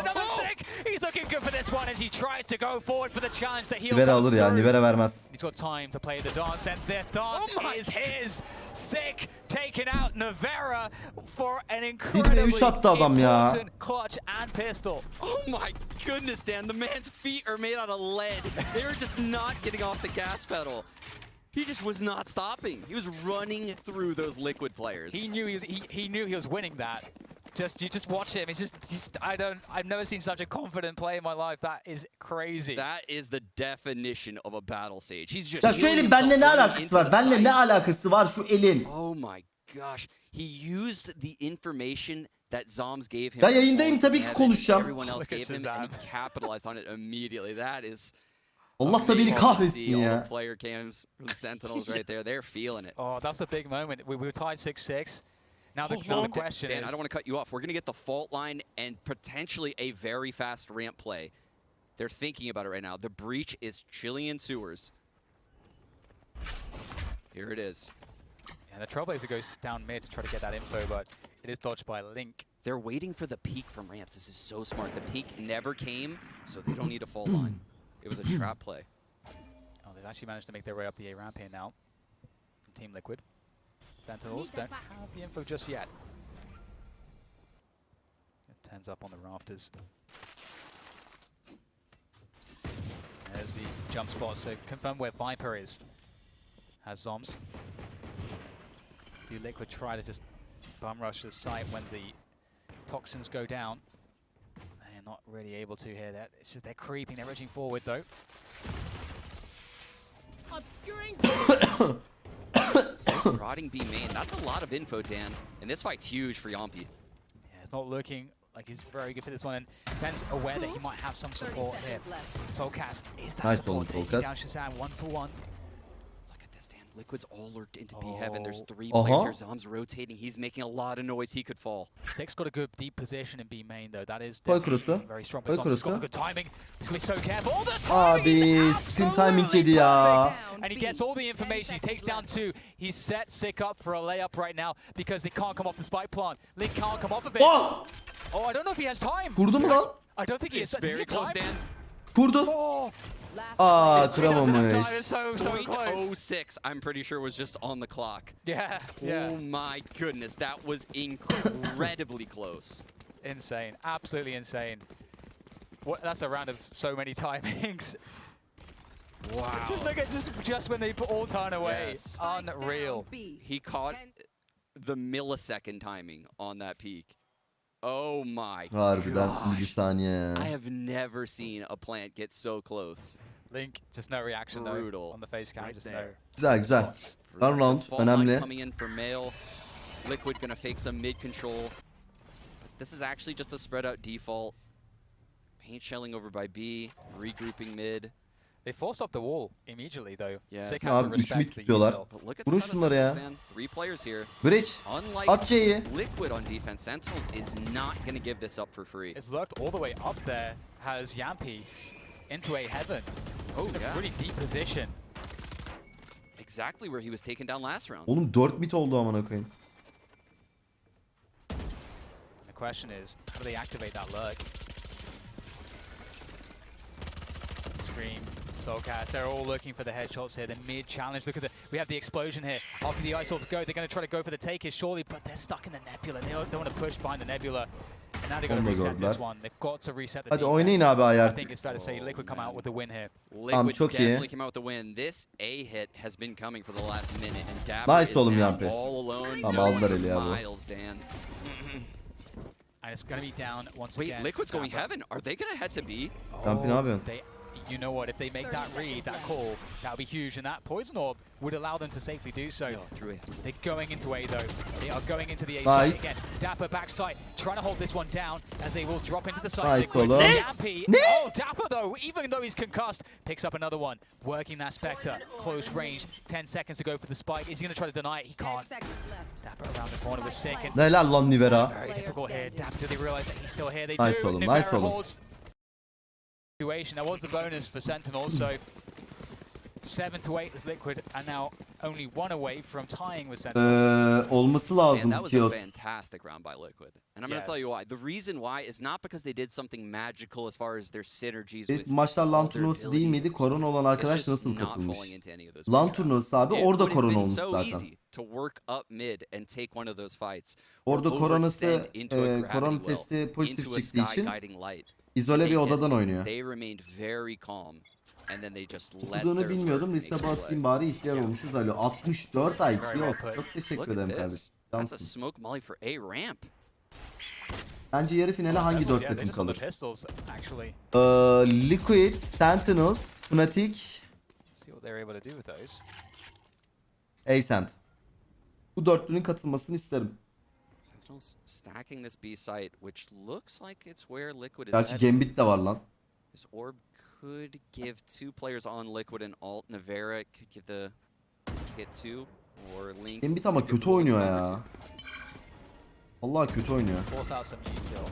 Speaker 3: He's looking good for this one as he tries to go forward for the challenge that he'll
Speaker 1: Nivera alır ya, Nivera vermez.
Speaker 3: He's got time to play the dance, and the dance is his. Sig taking out Nivera for an incredibly important clutch and pistol.
Speaker 2: Oh my goodness, Dan. The man's feet are made out of lead. They were just not getting off the gas pedal. He just was not stopping. He was running through those Liquid players.
Speaker 3: He knew he was winning that. You just watch him. I've never seen such a confident play in my life. That is crazy.
Speaker 2: That is the definition of a battle sage. He's just.
Speaker 1: Ya şu elin benimle ne alakası var? Benimle ne alakası var şu elin?
Speaker 2: Oh my gosh. He used the information that Zoms gave him.
Speaker 1: Ya yayındayım tabii ki konuşacağım.
Speaker 2: Everyone else gave him and he capitalized on it immediately. That is.
Speaker 1: Allah da beni kahretsin ya.
Speaker 2: Player cams from Sentinels right there. They're feeling it.
Speaker 3: Oh, that's a big moment. We were tied 6-6. Now the question
Speaker 2: Dan,
Speaker 3: is...
Speaker 2: I don't want to cut you off. We're going to get the fault line and potentially a very fast ramp play. They're thinking about it right now. The breach is Chilean sewers. Here it is.
Speaker 3: And the Trailblazer goes down mid to try to get that info, but it is dodged by Link.
Speaker 2: They're waiting for the peek from ramps. This is so smart. The peek never came, so they don't need a fall line. It was a trap play.
Speaker 3: Oh, they've actually managed to make their way up the A ramp here now. Team Liquid. Sentinels don't have the info just yet. Tens up on the rafters. There's the jump spot to confirm where Viper is. Has Zoms. Do Liquid try to just bum rush the site when the toxins go down? They're not really able to here. It's just they're creeping, they're edging forward though.
Speaker 7: Obscuring.
Speaker 2: Prodding B main, that's a lot of info, Dan. And this fight's huge for Yampi.
Speaker 3: Yeah, it's not looking like he's very good for this one, and Ben's aware that he might have some support here. Soulcast is that support taking down Shazam 1-for-1.
Speaker 2: Look at this, Dan. Liquid's all lurked into B heaven. There's 3 players here. Zom's rotating. He's making a lot of noise. He could fall.
Speaker 3: Six got a good deep position in B main though. That is very strong. But Zom's got good timing. He's going to be so careful. All the timing is absolutely perfect. And he gets all the information. He takes down 2. He's set Sick up for a layup right now because they can't come off the spike plant. Link can't come off of it. Oh, I don't know if he has time.
Speaker 1: Vurdu mu lan?
Speaker 3: I don't think he has
Speaker 2: very close, Dan.
Speaker 1: Vurdu. Kıramamış.
Speaker 3: So close.
Speaker 2: 06, I'm pretty sure was just on the clock.
Speaker 3: Yeah.
Speaker 2: Oh my goodness, that was incredibly close.
Speaker 3: Insane, absolutely insane. That's a round of so many timings. Wow. Just look at just when they all turn away.
Speaker 2: Yes.
Speaker 3: Unreal.
Speaker 2: He caught the millisecond timing on that peak. Oh my gosh. I have never seen a plant get so close.
Speaker 3: Link, just no reaction though on the face cam, just no.
Speaker 1: Güzel. Son round, önemli.
Speaker 2: Coming in for male. Liquid gonna fake some mid control. This is actually just a spread out default. Paint shelling over by B, regrouping mid.
Speaker 3: They forced up the wall immediately though.
Speaker 2: Yes.
Speaker 3: Sick have to respect the util.
Speaker 2: But look at
Speaker 1: Vurun
Speaker 2: the
Speaker 1: şunları ya.
Speaker 2: 3 players here.
Speaker 1: Bridge.
Speaker 2: Unlike
Speaker 1: At C'yi.
Speaker 2: Liquid on defense, Sentinels is not going to give this up for free.
Speaker 3: It's lurked all the way up there, has Yampi into a heaven. It's in a pretty deep position.
Speaker 2: Exactly where he was taken down last round.
Speaker 1: Oğlum 4 bit oldu amına koyayım.
Speaker 3: The question is, how do they activate that lurk? Scream. Soulcast, they're all looking for the headshots here. The mid challenge. Look at we have the explosion here. After the ice orb go, they're going to try to go for the take here, surely, but they're stuck in the nebula. They don't want to push behind the nebula. And now they've got to reset this one. They've got to reset the
Speaker 1: Hadi
Speaker 3: defense.
Speaker 1: oynayın abi ayağı.
Speaker 3: I think it's fair to say Liquid come out with the win here.
Speaker 2: Liquid
Speaker 1: çok
Speaker 2: definitely
Speaker 1: iyi.
Speaker 2: came out with the win. This A hit has been coming for the last minute, and Dabber
Speaker 1: Nice
Speaker 2: is
Speaker 1: oğlum
Speaker 2: now
Speaker 1: Yampi.
Speaker 2: all alone.
Speaker 1: Tamam,
Speaker 2: No
Speaker 1: aldılar
Speaker 2: one
Speaker 1: eli ya bu.
Speaker 2: miles, Dan.
Speaker 3: And it's going to be down once
Speaker 2: Wait,
Speaker 3: again.
Speaker 2: Liquid's going heaven. Are they going to head to B?
Speaker 1: Yampi ne yapıyorsun?
Speaker 3: You know what, if they make that read, that call, that would be huge, and that Poison Orb would allow them to safely do so. They're going into A though. They are going into the A side again. Dapper backside, trying to hold this one down as they will drop into the side. Yampi. Oh, Dapper though, even though he's concussed, picks up another one. Working that Spectre, close range, 10 seconds to go for the spike. Is he going to try to deny it? He can't. Dapper around the corner with Sick.
Speaker 1: Helal lan Nivera.
Speaker 3: Very difficult here. Dapper, do they realize that he's still here? They
Speaker 1: Nice
Speaker 3: do.
Speaker 1: oğlum,
Speaker 3: Nivera
Speaker 1: nice oğlum.
Speaker 3: holds. That was the bonus for Sentinels, so 7-8 is Liquid, and now only 1 away from tying with Sentinels.
Speaker 1: Olması lazım.
Speaker 2: Man, that was a fantastic round by Liquid. And I'm going to tell you why. The reason why is not because they did something magical as far as their synergies with
Speaker 1: maçlar LAN turnuvası değil miydi? Korona olan arkadaş nasıl katılmış? LAN turnuvası abi, orada korona olmuş zaten.
Speaker 2: To work up mid and take one of those fights.
Speaker 1: Orada koronası, korona testi pozitif çıktığı için izole bir odadan oynuyor.
Speaker 2: They remained very calm. And then they just let
Speaker 1: Tuttuğunu bilmiyordum. Lise basayım bari ihtiyar olmuşuz. Alo 64 IQ. Çok teşekkür ederim kardeşim.
Speaker 2: That's a smoke molly for A ramp.
Speaker 1: Bence yarı finale hangi 4 takım kalır?
Speaker 3: Pistols,
Speaker 1: Liquid, Sentinels, Fnatic,
Speaker 3: see what they're able to do with those.
Speaker 1: Ascent. Bu dörtlünün katılmasını isterim.
Speaker 2: Sentinels stacking this B site, which looks like it's where Liquid is.
Speaker 1: Gerçi Gambit de var lan.
Speaker 2: This orb could give 2 players on Liquid and alt. Nivera could give the hit 2 or Link.
Speaker 1: Gambit ama kötü oynuyor ya. Allah kötü oynuyor.
Speaker 3: Force out some util.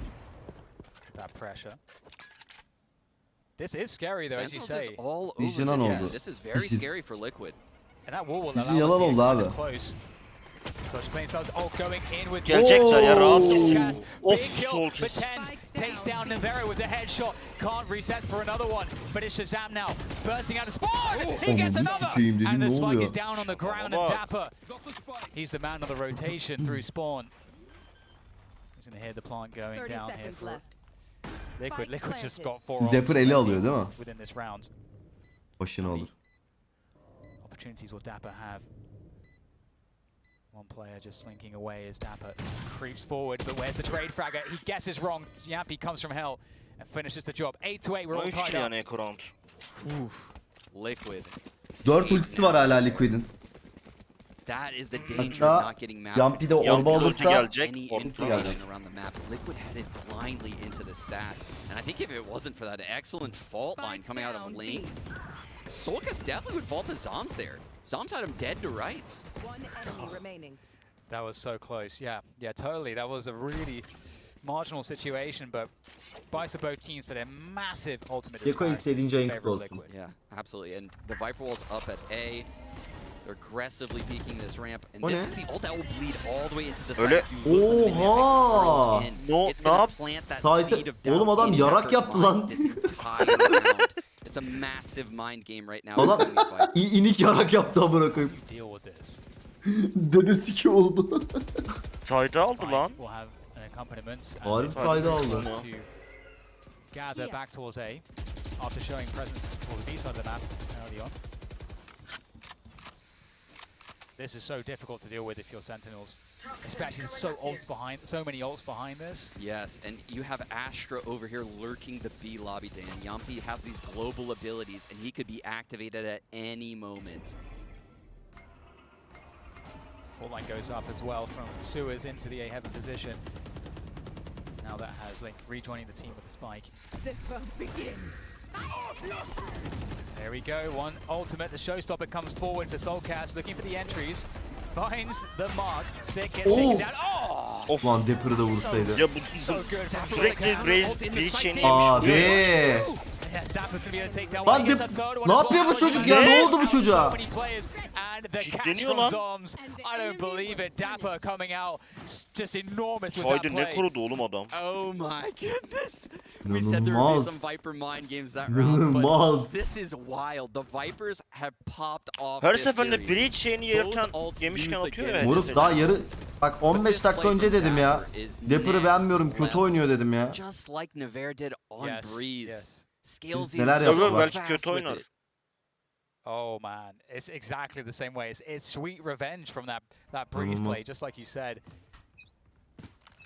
Speaker 3: That pressure. This is scary though, as you say.
Speaker 2: All
Speaker 1: Vision'an oldu.
Speaker 2: This is very scary for Liquid.
Speaker 3: And that wall will
Speaker 1: İzli
Speaker 3: allow
Speaker 1: yalan
Speaker 3: them
Speaker 1: oldu
Speaker 3: to
Speaker 1: abi.
Speaker 3: get close. Clutch playing styles. Oh, going in with
Speaker 6: Gelecekler ya, rahatsız. Of,
Speaker 3: big kill,
Speaker 6: sol
Speaker 3: but
Speaker 6: kes.
Speaker 3: TenZ takes down Navera with the headshot. Can't reset for another one, but it's Shazam now, bursting out of spawn. He gets another, and the spike is down on the ground. And Dapper, he's the man of the rotation through spawn. He's gonna hear the plant going down here for Liquid. Liquid just got 4
Speaker 1: Dapper eli alıyor değil mi?
Speaker 3: within this round.
Speaker 1: Başına olur.
Speaker 3: Opportunities will Dapper have? One player just slinking away as Dapper creeps forward, but where's the trade fragger? He guesses wrong. Yampy comes from hell and finishes the job. 8-8, we're all tied up.
Speaker 2: Liquid.
Speaker 1: 4 ultisi var hala Liquid'in.
Speaker 2: That is the danger of not getting mapped.
Speaker 1: Yampy de orba olursa
Speaker 2: Any information around the map. Liquid headed blindly into the stack. And I think if it wasn't for that excellent fault line coming out of Link, Solkas definitely would fall to Zoms there. Zoms had him dead to rights.
Speaker 7: One enemy remaining.
Speaker 3: That was so close. Yeah, totally. That was a really marginal situation, but by both teams, but a massive ultimate.
Speaker 1: Gekko istediğince en kutlu olsun.
Speaker 2: Yeah, absolutely. And the Viper wall's up at A. They're aggressively peeking this ramp, and
Speaker 1: O
Speaker 2: this
Speaker 1: ne?
Speaker 2: is the ult that will bleed all the way into the
Speaker 6: Öyle.
Speaker 2: side. If you look at the
Speaker 1: Oha!
Speaker 2: mimic throws in, it's gonna plant that seed of doubt
Speaker 1: Oğlum adam
Speaker 2: in
Speaker 1: yarak
Speaker 2: Dapper's
Speaker 1: yaptı
Speaker 2: mind
Speaker 1: lan.
Speaker 2: this entire round. It's a massive mind game right now.
Speaker 1: Adam
Speaker 2: between these Vipers.
Speaker 1: inik yarak yaptı amına koyayım.
Speaker 3: Deal with this.
Speaker 5: Dedesi ki oldu.
Speaker 6: Sayda aldı lan.
Speaker 3: We'll have an accompaniment.
Speaker 1: Harbi sayda aldı.
Speaker 3: To gather back towards A after showing presence towards the B side of the map early on. This is so difficult to deal with if you're Sentinels, especially with so many ults behind this.
Speaker 2: Yes, and you have Astra over here lurking the B lobby, Dan. Yampy has these global abilities, and he could be activated at any moment.
Speaker 3: Full line goes up as well from sewers into the A heaven position. Now that has Link rejoining the team with a spike.
Speaker 7: The fun begins.
Speaker 3: There we go, one ultimate. The showstopper comes forward for Soulcast, looking for the entries. Finds the mark. Sick gets taken down. Oh!
Speaker 6: Of.
Speaker 1: Lan Dapper'ı da vursaydı.
Speaker 6: Ya bu sürekli Breach'in yemiş.
Speaker 1: Abi.
Speaker 3: Dapper's gonna be able to take down
Speaker 1: Lan
Speaker 3: one. Gets a third one
Speaker 1: ne
Speaker 3: as
Speaker 1: yapıyor
Speaker 3: well.
Speaker 1: bu çocuk ya? Ne oldu bu çocuğa?
Speaker 3: So many players and the catch
Speaker 6: Kitleniyor
Speaker 3: from
Speaker 6: lan.
Speaker 3: Zoms. I don't believe it. Dapper coming out just enormous with that
Speaker 6: Haydi ne
Speaker 3: play.
Speaker 6: korudu oğlum adam.
Speaker 2: Oh my goodness. We said there would be some Viper mind games that round,
Speaker 1: İnanılmaz.
Speaker 2: but this is wild. The Vipers have popped off
Speaker 6: Her
Speaker 2: this
Speaker 6: seferinde
Speaker 2: series.
Speaker 6: Breach şeyini yerken yemişken atıyor ya.
Speaker 1: Moruk daha yarı... Bak 15 dakika önce dedim ya. Dapper'ı beğenmiyorum, kötü oynuyor dedim ya.
Speaker 2: Just like Naver did on Breeze. Scales
Speaker 1: Neler
Speaker 2: even
Speaker 1: yaptılar?
Speaker 6: Belki kötü oynar.
Speaker 3: Oh man, it's exactly the same way. It's sweet revenge from that Breeze play, just like you said.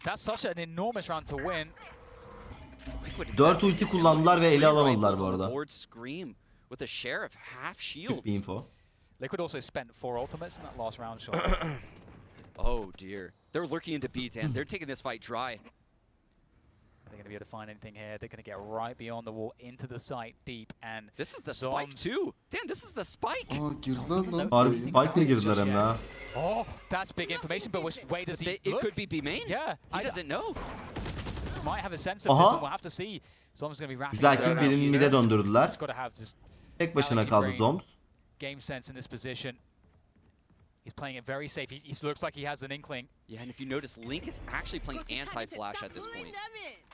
Speaker 3: That's such an enormous round to win.
Speaker 1: 4 ulti kullandılar ve ele alamadılar bu arada.
Speaker 2: With a share of half shields.
Speaker 1: Bir info.
Speaker 3: Liquid also spent 4 ultimates in that last round shot.
Speaker 2: Oh dear. They're lurking into B10. They're taking this fight dry.
Speaker 3: They're going to be able to find anything here. They're going to get right beyond the wall into the site deep, and
Speaker 2: this is the spike too. Dan, this is the spike.
Speaker 5: Aa girdiler lan.
Speaker 1: Harbi spike'le girdiler hem de.
Speaker 3: Oh, that's big information, but which way does he
Speaker 2: It
Speaker 3: look?
Speaker 2: could be B main.
Speaker 3: Yeah.
Speaker 2: He doesn't know.
Speaker 3: Might have a sense of this, and we'll have to see. Zoms going to be wrapping
Speaker 1: Güzel kill, birini mid'e döndürdüler.
Speaker 3: He's got to have just
Speaker 1: Tek başına kaldı Zoms.
Speaker 3: game sense in this position. He's playing it very safe. He looks like he has an inkling.
Speaker 2: Yeah, and if you notice, Link is actually playing anti-flash at this point.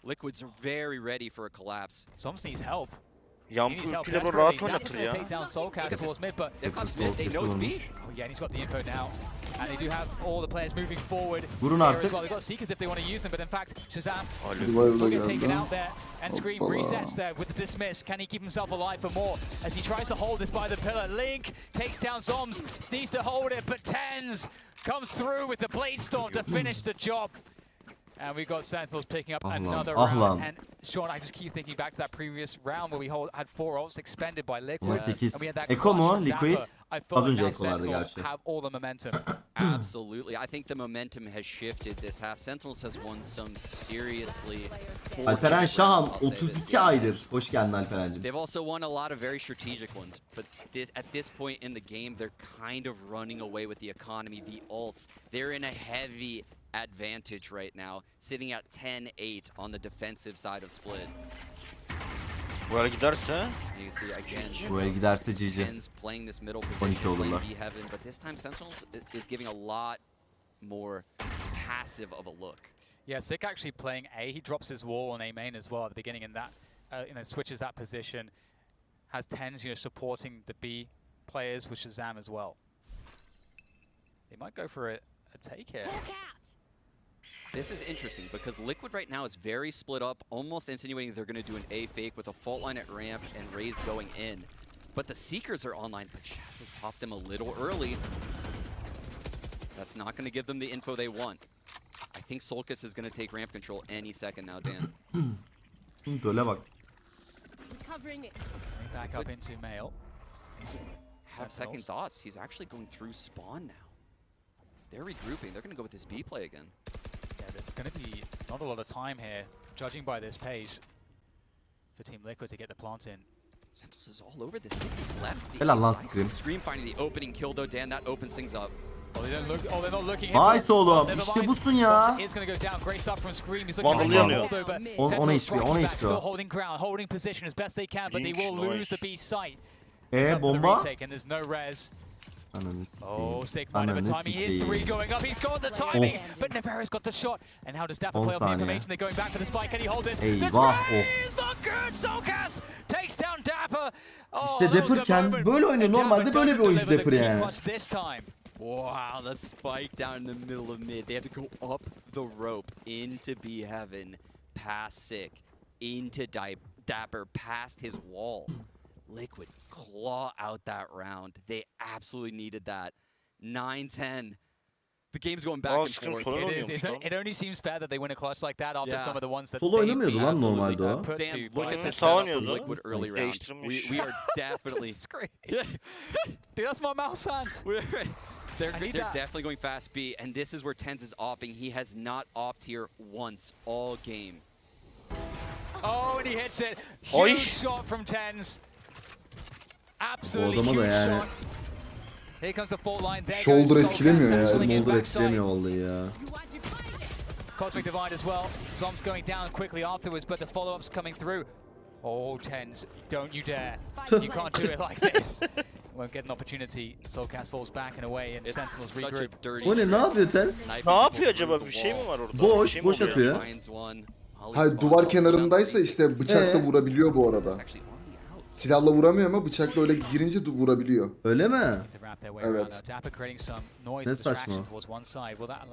Speaker 2: Liquid's very ready for a collapse.
Speaker 3: Zoms needs help.
Speaker 6: Yampy ultiyle bu rahat oynatır ya.
Speaker 3: Take down Soulcast towards mid, but
Speaker 2: They know it's B.
Speaker 3: oh yeah, and he's got the info now. And they do have all the players moving forward.
Speaker 1: Vurun
Speaker 3: Here
Speaker 1: artık.
Speaker 3: as well. They've got Seekers if they want to use them, but in fact, Shazam
Speaker 5: Revive'la
Speaker 3: will get taken
Speaker 5: geldi.
Speaker 3: out there. And Scream resets there with the dismiss. Can he keep himself alive for more? As he tries to hold this by the pillar. Link takes down Zoms. Needs to hold it, but TenZ comes through with the Blade Storm to finish the job. And we've got Sentinels picking up another round. And Sean, I just keep thinking back to that previous round where we had 4 ults expended by Liquid.
Speaker 1: Yes.
Speaker 3: And we had that
Speaker 1: Eko mu?
Speaker 3: clutch from
Speaker 1: Liquid?
Speaker 3: Dapper. I
Speaker 1: Az
Speaker 3: feel like
Speaker 1: önce
Speaker 3: now
Speaker 1: Eko'lardı
Speaker 3: Sentinels
Speaker 1: gerçi.
Speaker 3: have all the momentum.
Speaker 2: Absolutely. I think the momentum has shifted this half. Sentinels has won some seriously
Speaker 1: Alperen Şahan
Speaker 2: I'll say this
Speaker 1: 32
Speaker 2: game.
Speaker 1: aydır. Hoş geldin Alperen'cim.
Speaker 2: They've also won a lot of very strategic ones, but at this point in the game, they're kind of running away with the economy, the ults. They're in a heavy advantage right now, sitting at 10-8 on the defensive side of Split.
Speaker 6: Böyle giderse.
Speaker 2: You you see again.
Speaker 1: Buraya giderse GG.
Speaker 2: Tens playing this middle position,
Speaker 1: 12 olurlar.
Speaker 2: playing B heaven, but this time Sentinels is giving a lot more passive of a look.
Speaker 3: Yeah, Sick actually playing A. He drops his wall on A main as well at the beginning, and that switches that position. Has Tens, supporting the B players with Shazam as well. They might go for a take here.
Speaker 2: This is interesting because Liquid right now is very split up, almost insinuating they're going to do an A fake with a fault line at ramp and Raze going in. But the Seekers are online, but Shaz has popped them a little early. That's not going to give them the info they want. I think Solkis is going to take ramp control any second now, Dan.
Speaker 1: Döle bak.
Speaker 3: Back up into Mail.
Speaker 2: Have second thoughts. He's actually going through spawn now. They're regrouping. They're going to go with this B play again.
Speaker 3: Yeah, there's going to be not a lot of time here, judging by this pace, for Team Liquid to get the plant in.
Speaker 2: Sentinels is all over this. Sick is left.
Speaker 1: Helal lan Scream.
Speaker 2: Scream finding the opening kill though, Dan. That opens things up.
Speaker 3: Oh, they're not looking.
Speaker 1: Nice oğlum. İşte busun ya.
Speaker 3: It's going to go down. Great stuff from Scream. He's
Speaker 6: looking
Speaker 3: at
Speaker 6: the
Speaker 3: but
Speaker 1: on HP.
Speaker 3: still holding ground, holding position as best they can, but they will lose the B site.
Speaker 1: Bomba.
Speaker 3: And there's no res.
Speaker 1: Ananı
Speaker 3: Oh,
Speaker 1: sikeyim.
Speaker 3: Sick might have a timing. He is 3 going up. He's got the timing, but Nevera's got the shot. And how does Dapper play off the information? They're going back for the spike. Can he hold this? This is not good. Solkas takes down Dapper.
Speaker 1: İşte Dapper böyle oynuyor. Normalde böyle bir oyuncu Dapper yani.
Speaker 2: Wow, the spike down in the middle of mid. They have to go up the rope into B heaven, past Sick, into Dapper, past his wall. Liquid claw out that round. They absolutely needed that. 9-10. The game's going back and forth.
Speaker 3: It only seems fair that they win a clutch like that after some of the ones that
Speaker 1: Solo oynamıyordu lan normalde o.
Speaker 2: Dan, look at this Liquid early round. We are definitely...
Speaker 3: Dude, that's my mouse hands.
Speaker 2: They're definitely going fast B, and this is where Tens is opping. He has not opped here once all game.
Speaker 3: Oh, and he hits it. Huge shot from Tens. Absolutely huge shot. Here comes the fault line. There
Speaker 5: Shoulder
Speaker 3: goes
Speaker 5: etkilemiyor ya.
Speaker 1: Shoulder etkilemiyor vallahi ya.
Speaker 3: Cosmic Divide as well. Zomb's going down quickly afterwards, but the follow-up's coming through. Oh, Tens, don't you dare. You can't do it like this. Won't get an opportunity. Soulcast falls back and away, and Sentinels regroup.
Speaker 1: O ne yapıyor Tens?
Speaker 6: Ne yapıyor acaba? Bir şey mi var orada?
Speaker 1: Boş atıyor.
Speaker 5: Hayır, duvar kenarındaysa işte bıçakla vurabiliyor bu arada. Silahla vuramıyor ama bıçakla öyle girince vurabiliyor.
Speaker 1: Öyle mi?
Speaker 5: Evet.
Speaker 1: Ne saçma.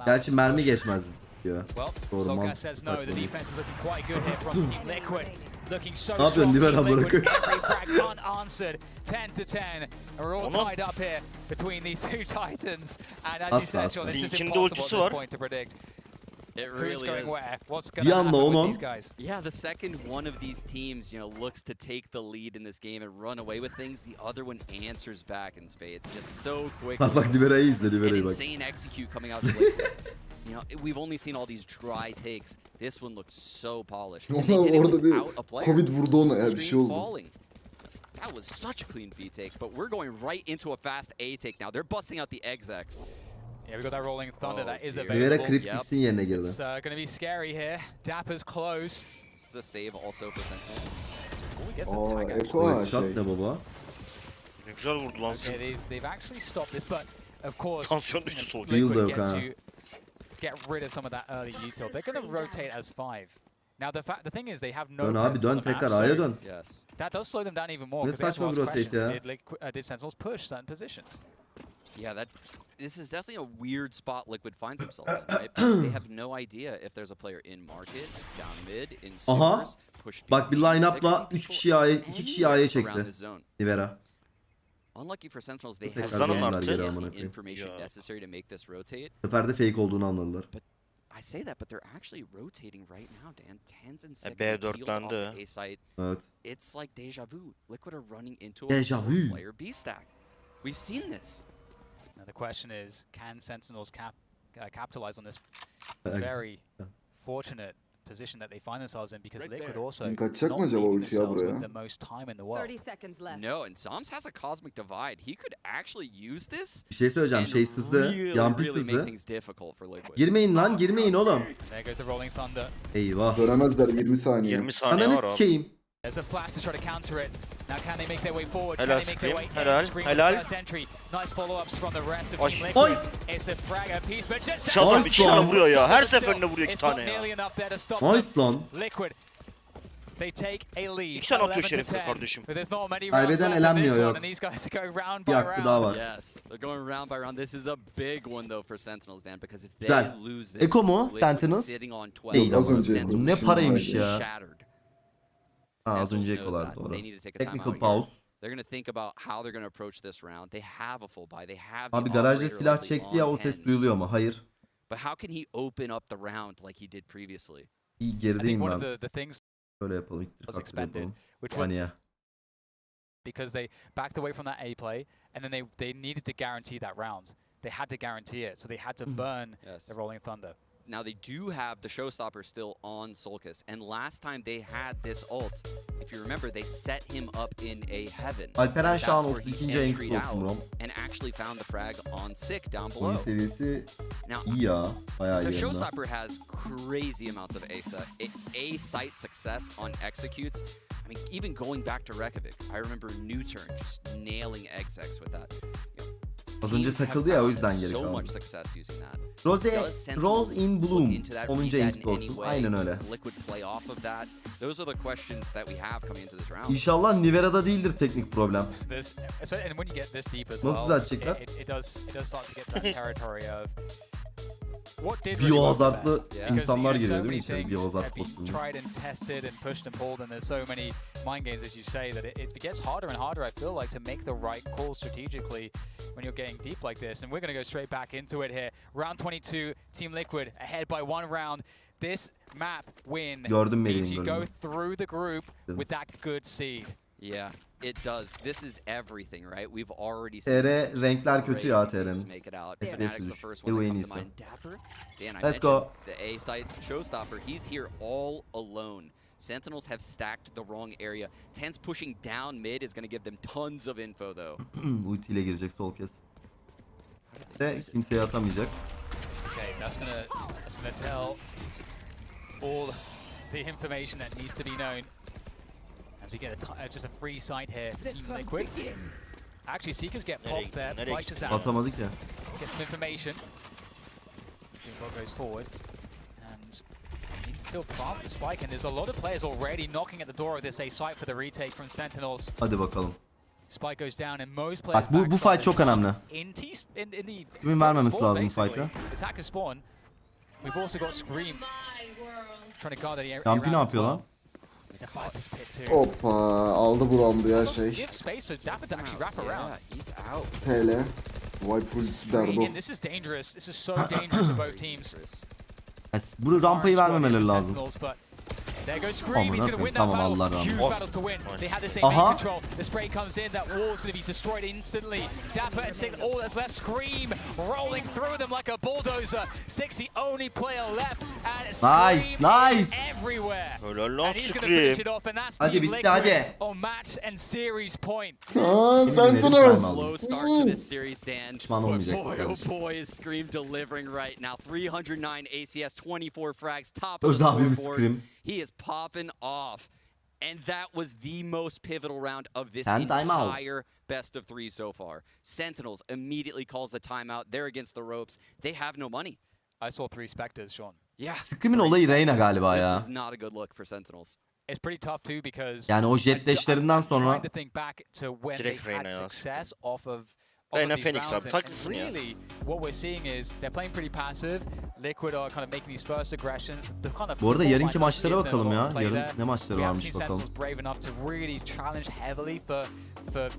Speaker 1: Gerçi mermi geçmez diyor. Doğru mu? Ne yapıyorsun Diver bırakıyor?
Speaker 3: Unanswered 10-10. We're all tied up here between these two titans, and as you said, Sean, this is impossible at this point to predict.
Speaker 2: It really
Speaker 3: Who's going
Speaker 2: is.
Speaker 3: where? What's going to happen with these guys?
Speaker 2: Yeah, the second one of these teams, looks to take the lead in this game and run away with things, the other one answers back in spades just so quickly.
Speaker 1: Bak Divera'yı izle, Divera'yı bak.
Speaker 2: Insane execute coming out of the way. We've only seen all these dry takes. This one looks so polished.
Speaker 5: Orada bir Covid vurdu ona ya, bir şey oldu.
Speaker 2: That was such a clean B take, but we're going right into a fast A take now. They're busting out the execs.
Speaker 3: Yeah, we got that rolling thunder that is available.
Speaker 1: Divera Cryptix'in yerine girdi.
Speaker 3: It's going to be scary here. Dapper's close.
Speaker 2: This is a save also for Sentinels.
Speaker 3: Oh, he gets a tag
Speaker 5: Eko
Speaker 1: Shot ne baba?
Speaker 6: Ne güzel vurdu lan.
Speaker 3: Okay, they've actually stopped this, but of course,
Speaker 6: Tansiyon düştü soğuk.
Speaker 3: Liquid gets to get rid of some of that early util. They're going to rotate as 5. Now the thing is they have no.
Speaker 1: Dön abi dön tekrar A'ya dön.
Speaker 2: Yes.
Speaker 3: That does slow them down even more.
Speaker 1: Ne saçma bir rotate ya.
Speaker 3: Did Sentinels push certain positions?
Speaker 2: Yeah, this is definitely a weird spot Liquid finds himself in, right? Because they have no idea if there's a player in market, down mid, in supers, push B.
Speaker 1: Bak bir line-up'la 3 kişi A'ya, 2 kişi A'ya çekti. Divera.
Speaker 2: Unlucky for Sentinels, they have
Speaker 1: the
Speaker 2: information necessary to make this rotate.
Speaker 1: Seferde fake olduğunu anladılar.
Speaker 2: I say that, but they're actually rotating right now, Dan. Tens and Sick
Speaker 6: B4'landı.
Speaker 2: A site.
Speaker 1: Evet.
Speaker 2: It's like deja vu. Liquid are running into a player B stack. We've seen this.
Speaker 3: Now the question is, can Sentinels capitalize on this very fortunate position that they find themselves in, because Liquid also
Speaker 5: kaçacak mı acaba ulti ya buraya?
Speaker 3: the most time in the world.
Speaker 7: 30 seconds left.
Speaker 2: No, and Zoms has a cosmic divide. He could actually use this.
Speaker 1: Bir şey söyleyeceğim, şey sızdı, yampi sızdı.
Speaker 2: Girmeyin
Speaker 1: lan, girmeyin oğlum.
Speaker 3: There goes the rolling thunder.
Speaker 1: Eyvah.
Speaker 5: Dönemezler 20 saniye.
Speaker 6: 20 saniye var abi.
Speaker 1: Sikeyim.
Speaker 3: There's a flash to try to counter it. Now can they make their way forward?
Speaker 6: Helal
Speaker 3: Can they make their way
Speaker 6: Scream,
Speaker 3: in? Scream
Speaker 6: helal.
Speaker 3: with the first entry. Nice follow-ups from the rest of
Speaker 6: Ay.
Speaker 3: Team
Speaker 1: Ay.
Speaker 3: Liquid. It's a frag a piece, but just
Speaker 6: Şaban bir tane vuruyor ya. Her
Speaker 3: Still,
Speaker 6: seferinde vuruyor 2
Speaker 3: it's not
Speaker 6: tane
Speaker 3: nearly
Speaker 6: ya.
Speaker 3: enough there to stop
Speaker 1: Nice
Speaker 3: them.
Speaker 1: lan.
Speaker 3: Liquid. They take a lead.
Speaker 6: 2 tane atıyor
Speaker 3: 11 to
Speaker 6: şerefine
Speaker 3: 10.
Speaker 6: kardeşim.
Speaker 3: But there's not many rounds
Speaker 1: Kaybeden
Speaker 3: left in
Speaker 1: elenmiyor,
Speaker 3: this one,
Speaker 1: yok.
Speaker 3: and these guys are going round
Speaker 1: Bir
Speaker 3: by
Speaker 1: hakkı daha
Speaker 3: round.
Speaker 1: var.
Speaker 2: Yes, they're going round by round. This is a big one though for Sentinels, Dan, because if they
Speaker 1: Güzel.
Speaker 2: lose this,
Speaker 1: Eko mu?
Speaker 2: Liquid
Speaker 1: Sentinels?
Speaker 2: sitting on 12,
Speaker 1: Değil
Speaker 5: Az
Speaker 1: ama.
Speaker 5: önce
Speaker 2: Sentinels
Speaker 1: Ne paraymış
Speaker 5: şimdi
Speaker 1: ya.
Speaker 2: shattered.
Speaker 1: Ha, az
Speaker 2: Sentinels
Speaker 1: önce
Speaker 2: knows
Speaker 1: ekolar
Speaker 2: that.
Speaker 1: doğru.
Speaker 2: They need to take a
Speaker 1: Technical
Speaker 2: timeout here.
Speaker 1: pause.
Speaker 2: They're going to think about how they're going to approach this round. They have a full buy. They have
Speaker 1: Abi
Speaker 2: the
Speaker 1: garajda
Speaker 2: operator
Speaker 1: silah
Speaker 2: likely
Speaker 1: çekti ya,
Speaker 2: on
Speaker 1: o ses
Speaker 2: 10s.
Speaker 1: duyuluyor mu? Hayır.
Speaker 2: But how can he open up the round like he did previously?
Speaker 1: İyi
Speaker 3: I think
Speaker 1: gerideyim
Speaker 3: one of
Speaker 1: ben.
Speaker 3: the things
Speaker 1: Böyle yapalım. İttir
Speaker 3: was
Speaker 1: kalktır
Speaker 3: expended,
Speaker 1: yapalım.
Speaker 3: which was
Speaker 1: Saniye.
Speaker 3: because they backed away from that A play, and then they needed to guarantee that round. They had to guarantee it, so they had to burn
Speaker 2: Yes.
Speaker 3: the Rolling Thunder.
Speaker 2: Now they do have the Showstopper still on Sulcus, and last time they had this ult, if you remember, they set him up in a heaven.
Speaker 1: Alperen
Speaker 2: And
Speaker 1: Şahan
Speaker 2: that's where he
Speaker 1: 32. ayın
Speaker 2: entry'd
Speaker 1: kutlu olsun
Speaker 2: out
Speaker 1: brom.
Speaker 2: and actually found the frag on Sick down
Speaker 1: Oyun
Speaker 2: below.
Speaker 1: seviyesi
Speaker 2: Now,
Speaker 1: iyi ya. Bayağı
Speaker 2: the
Speaker 1: iyi hem de.
Speaker 2: Showstopper has crazy amounts of A site success on executes. I mean, even going back to Reykjavik, I remember New Turn just nailing execs with that. You know,
Speaker 1: Az önce
Speaker 2: teams have
Speaker 1: takıldı ya, o
Speaker 2: found
Speaker 1: yüzden geri
Speaker 2: so
Speaker 1: kaldı.
Speaker 2: much success using that.
Speaker 1: Rose
Speaker 2: Does
Speaker 1: Rose in
Speaker 2: Sentinels
Speaker 1: Bloom.
Speaker 2: look into that,
Speaker 1: 10.
Speaker 2: read
Speaker 1: ayın
Speaker 2: that in
Speaker 1: kutlu
Speaker 2: any
Speaker 1: olsun.
Speaker 2: way?
Speaker 1: Aynen öyle.
Speaker 2: Does Liquid play off of that? Those are the questions that we have coming into this round.
Speaker 1: İnşallah Nivera'da değildir teknik problem.
Speaker 3: And when you get this deep as
Speaker 1: Nasıl
Speaker 3: well,
Speaker 1: düzeltecekler?
Speaker 3: it does start to get that territory of what did
Speaker 1: Biohazardlı
Speaker 2: Yeah.
Speaker 1: insanlar
Speaker 3: Because,
Speaker 1: giriyor
Speaker 3: so
Speaker 1: değil mi
Speaker 3: many
Speaker 1: içeri?
Speaker 3: things
Speaker 1: Biohazard
Speaker 3: have been
Speaker 1: kostümü.
Speaker 3: tried and tested and pushed and pulled, and there's so many mind games, as you say, that it gets harder and harder, I feel like, to make the right call strategically when you're getting deep like this. And we're going to go straight back into it here. Round 22, Team Liquid ahead by 1 round. This map win
Speaker 1: Gördüm
Speaker 3: means
Speaker 1: Melih'in
Speaker 3: you go
Speaker 1: golünü.
Speaker 3: through the group with that good seed.
Speaker 2: Yeah, it does. This is everything, right? We've already seen
Speaker 1: TR
Speaker 2: some
Speaker 1: renkler kötü ya
Speaker 2: crazy teams
Speaker 1: TR'nin.
Speaker 2: make it out.
Speaker 1: FPS
Speaker 2: Fnatic's the
Speaker 1: düş.
Speaker 2: first one that
Speaker 1: en
Speaker 2: comes to
Speaker 1: iyisi.
Speaker 2: mind. Dapper, Dan, I
Speaker 1: Let's
Speaker 2: mentioned
Speaker 1: go.
Speaker 2: the A site Showstopper. He's here all alone. Sentinels have stacked the wrong area. Ten's pushing down mid is going to give them tons of info though.
Speaker 1: Ulti ile girecek sol kes. Ve kimseye atamayacak.
Speaker 3: Okay, that's gonna tell all the information that needs to be known as we get just a free site here for Team Liquid. Actually, Seekers get popped there. Bite just out.
Speaker 1: Atamadık ya.
Speaker 3: Get some information. What goes forwards, and he can still plant the spike. And there's a lot of players already knocking at the door of this A site for the retake from Sentinels.
Speaker 1: Hadi bakalım.
Speaker 3: Spike goes down, and most players.
Speaker 1: Bak bu fight çok önemli.
Speaker 3: In the
Speaker 1: Kimin vermemesi
Speaker 3: spawn,
Speaker 1: lazım
Speaker 3: basically.
Speaker 1: fight'a?
Speaker 3: Attacker spawn. We've also got Scream trying to guard the area.
Speaker 1: Yampi ne yapıyor lan?
Speaker 5: Hoppa aldı bu roundu ya şey.
Speaker 3: Give space for Dapper to actually wrap around.
Speaker 2: Yeah, he's out.
Speaker 5: TL. Vibe ultisi derdi o.
Speaker 3: Again, this is dangerous. This is so dangerous for both teams.
Speaker 1: Bu rampayı vermemeleri lazım.
Speaker 3: There goes Scream. He's going to win that
Speaker 1: Tamam,
Speaker 3: battle.
Speaker 1: aldılar
Speaker 3: Huge
Speaker 1: round'u.
Speaker 3: battle to win. They had the same main control. The spray comes in. That wall's going to be destroyed instantly. Dapper and Six, all that's left. Scream rolling through them like a bulldozer. Six, the only player left. And Scream is everywhere. And he's going to finish it off. And that's
Speaker 1: Hadi
Speaker 3: Team
Speaker 1: bitti,
Speaker 3: Liquid
Speaker 1: hadi.
Speaker 3: on match and series point.
Speaker 5: Aa Sentinels.
Speaker 2: Slow start to this series, Dan.
Speaker 1: Pişman
Speaker 2: But
Speaker 1: olmayacaksın
Speaker 2: boy, oh
Speaker 1: kardeşim.
Speaker 2: boy, is Scream delivering right now. 309 ACS, 24 frags, top of
Speaker 1: Öz
Speaker 2: the
Speaker 1: abimiz
Speaker 2: scoreboard.
Speaker 1: Scream.
Speaker 2: He is popping off. And that was the most pivotal round of this
Speaker 1: And timeout.
Speaker 2: entire best of 3 so far. Sentinels immediately calls the timeout. They're against the ropes. They have no money.
Speaker 3: I saw 3 Spectres, Sean.
Speaker 2: Yeah.
Speaker 1: Scream'in olayı Reyna galiba ya.
Speaker 2: This is not a good look for Sentinels.
Speaker 3: It's pretty tough too because
Speaker 1: Yani o jet dash'lerinden sonra
Speaker 3: trying to think back to when they
Speaker 6: Direkt
Speaker 3: had
Speaker 6: Reyna ya.
Speaker 3: success off of
Speaker 6: Reyna
Speaker 3: these
Speaker 6: Phoenix
Speaker 3: rounds,
Speaker 6: abi,
Speaker 3: and
Speaker 6: takılsın ya.
Speaker 3: really what we're seeing is they're playing pretty passive. Liquid are kind of making these first aggressions. The kind of
Speaker 1: Bu arada
Speaker 3: full
Speaker 1: yarınki
Speaker 3: line
Speaker 1: maçlara
Speaker 3: doesn't give them
Speaker 1: bakalım
Speaker 3: a lot
Speaker 1: ya.
Speaker 3: to play
Speaker 1: Yarın
Speaker 3: there.
Speaker 1: ne maçları
Speaker 3: We haven't seen
Speaker 1: varmış bakalım.
Speaker 3: Sentinels brave enough to really challenge heavily for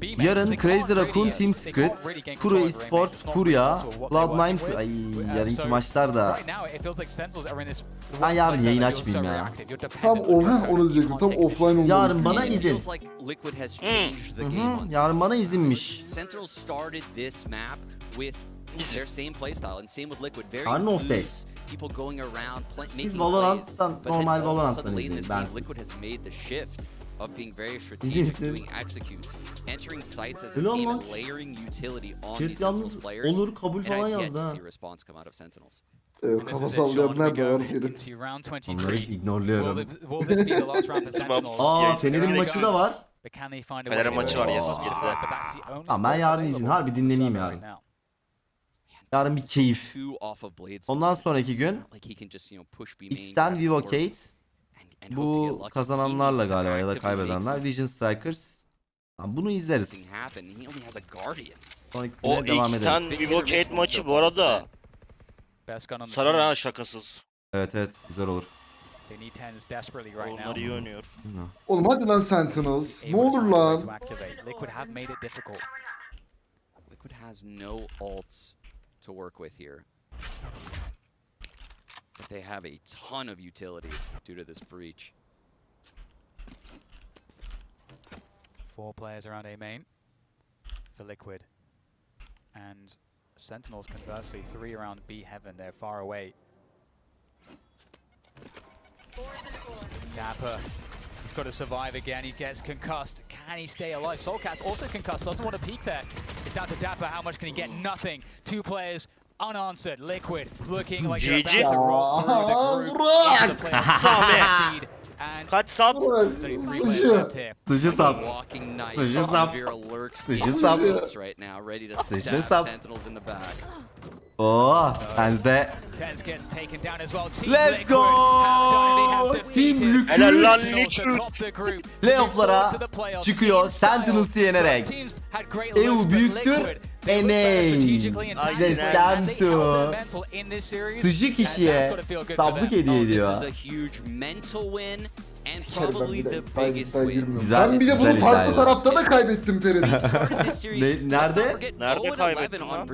Speaker 3: B-Main.
Speaker 1: Yarın
Speaker 3: They
Speaker 1: Crazy
Speaker 3: can't
Speaker 1: Raccoon,
Speaker 3: really-
Speaker 1: Team
Speaker 3: they can't
Speaker 1: Secret,
Speaker 3: really gain
Speaker 1: Kuro
Speaker 3: control of Rayman.
Speaker 1: Esports,
Speaker 3: It's not
Speaker 1: Furya,
Speaker 3: really what they're
Speaker 1: Cloud9.
Speaker 3: working with.
Speaker 1: Ay yarınki
Speaker 3: So
Speaker 1: maçlar da.
Speaker 3: right now it feels like Sentinels are in this.
Speaker 1: Ben yarın
Speaker 3: one
Speaker 1: yayın
Speaker 3: place that
Speaker 1: açmayayım
Speaker 3: you're so
Speaker 1: ya.
Speaker 3: reactive. You're
Speaker 5: Tam
Speaker 3: dependent on your
Speaker 5: onu diyecektim. Tam
Speaker 3: can't take
Speaker 5: offline oldu.
Speaker 1: Yarın bana
Speaker 2: It
Speaker 1: izin.
Speaker 2: feels like Liquid has changed the game on
Speaker 1: Yarın bana izinmiş.
Speaker 2: Sentinels started this map with their same playstyle and same with Liquid. Very
Speaker 1: Arnold Day.
Speaker 2: loose, people going around making plays.
Speaker 1: Valorant'tan,
Speaker 2: But then
Speaker 1: normal
Speaker 2: all of a
Speaker 1: Valorant'tan
Speaker 2: sudden late in
Speaker 1: izleyin,
Speaker 2: this game,
Speaker 1: bensiz.
Speaker 2: Liquid has made the shift of being very strategic,
Speaker 1: İzinsiz.
Speaker 2: doing executes, entering sites as a
Speaker 1: Öyle
Speaker 2: team
Speaker 1: olmaz.
Speaker 2: and layering utility on
Speaker 1: Chat
Speaker 2: these Sentinels
Speaker 1: yalnız
Speaker 2: players.
Speaker 1: Onur kabul
Speaker 2: And
Speaker 1: falan
Speaker 2: I've yet
Speaker 1: yazdı
Speaker 2: to
Speaker 1: ha.
Speaker 2: see a response come out of Sentinels.
Speaker 5: Kafa sallayanlar da var. Ferit.
Speaker 3: Into round
Speaker 1: Onları
Speaker 3: 23.
Speaker 1: ignorluyorum.
Speaker 3: Will this be the last round for Sentinels?
Speaker 1: Aa
Speaker 6: Yani
Speaker 1: Fener'in
Speaker 6: gerek
Speaker 1: maçı da
Speaker 6: yok.
Speaker 1: var.
Speaker 6: Fener'e maçı var ya geride.
Speaker 1: Tamam ben yarın izin harbi dinleneyim yarın. Yarın bir keyif. Ondan sonraki gün X'ten Wtcn bu kazananlarla galiba ya da kaybedenler Vision Strikers. Tamam, bunu izleriz. Sonraki
Speaker 6: O
Speaker 1: güne devam
Speaker 6: X'ten
Speaker 1: ederiz.
Speaker 6: Wtcn maçı bu arada sarar ha şakasız.
Speaker 1: Evet evet güzel olur.
Speaker 6: Onlar iyi oynuyor.
Speaker 5: Oğlum hadi lan Sentinels. Ne olur lan.
Speaker 2: Liquid has no ults to work with here. But they have a ton of utility due to this breach.
Speaker 3: 4 players around A main for Liquid. And Sentinels conversely 3 around B heaven. They're far away. Dapper, he's got to survive again. He gets concussed. Can he stay alive? Soulcast also concussed. Doesn't want to peek there. It's down to Dapper. How much can he get? Nothing. 2 players unanswered. Liquid looking like they're about to roll through the group.
Speaker 6: Kaç sap?
Speaker 1: Sıcı sap. Sıcı sap. Sıcı sap. Sıcı sap. Oo, Tenze. Let's go! Team
Speaker 6: Helal lan
Speaker 1: Liquid. Playoff'lara çıkıyor Sentinels'ı yenerek. EU büyüktür. Eney. Ve Sentu. Sıcı kişiye sablık hediye ediyor. Güzel,
Speaker 5: Ben bir de bunu
Speaker 1: güzel
Speaker 5: farklı
Speaker 1: iddiaydı.
Speaker 5: tarafta da kaybettim Ferit.
Speaker 1: Nerede?
Speaker 6: Nerede kaybettin lan?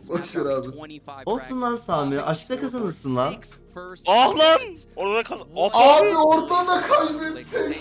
Speaker 5: Boş ver abi.
Speaker 1: Olsun lan Sami. Aşkta kazanırsın lan.
Speaker 6: Ah lan! Orada kazan.
Speaker 5: Abi orada da kaybettim.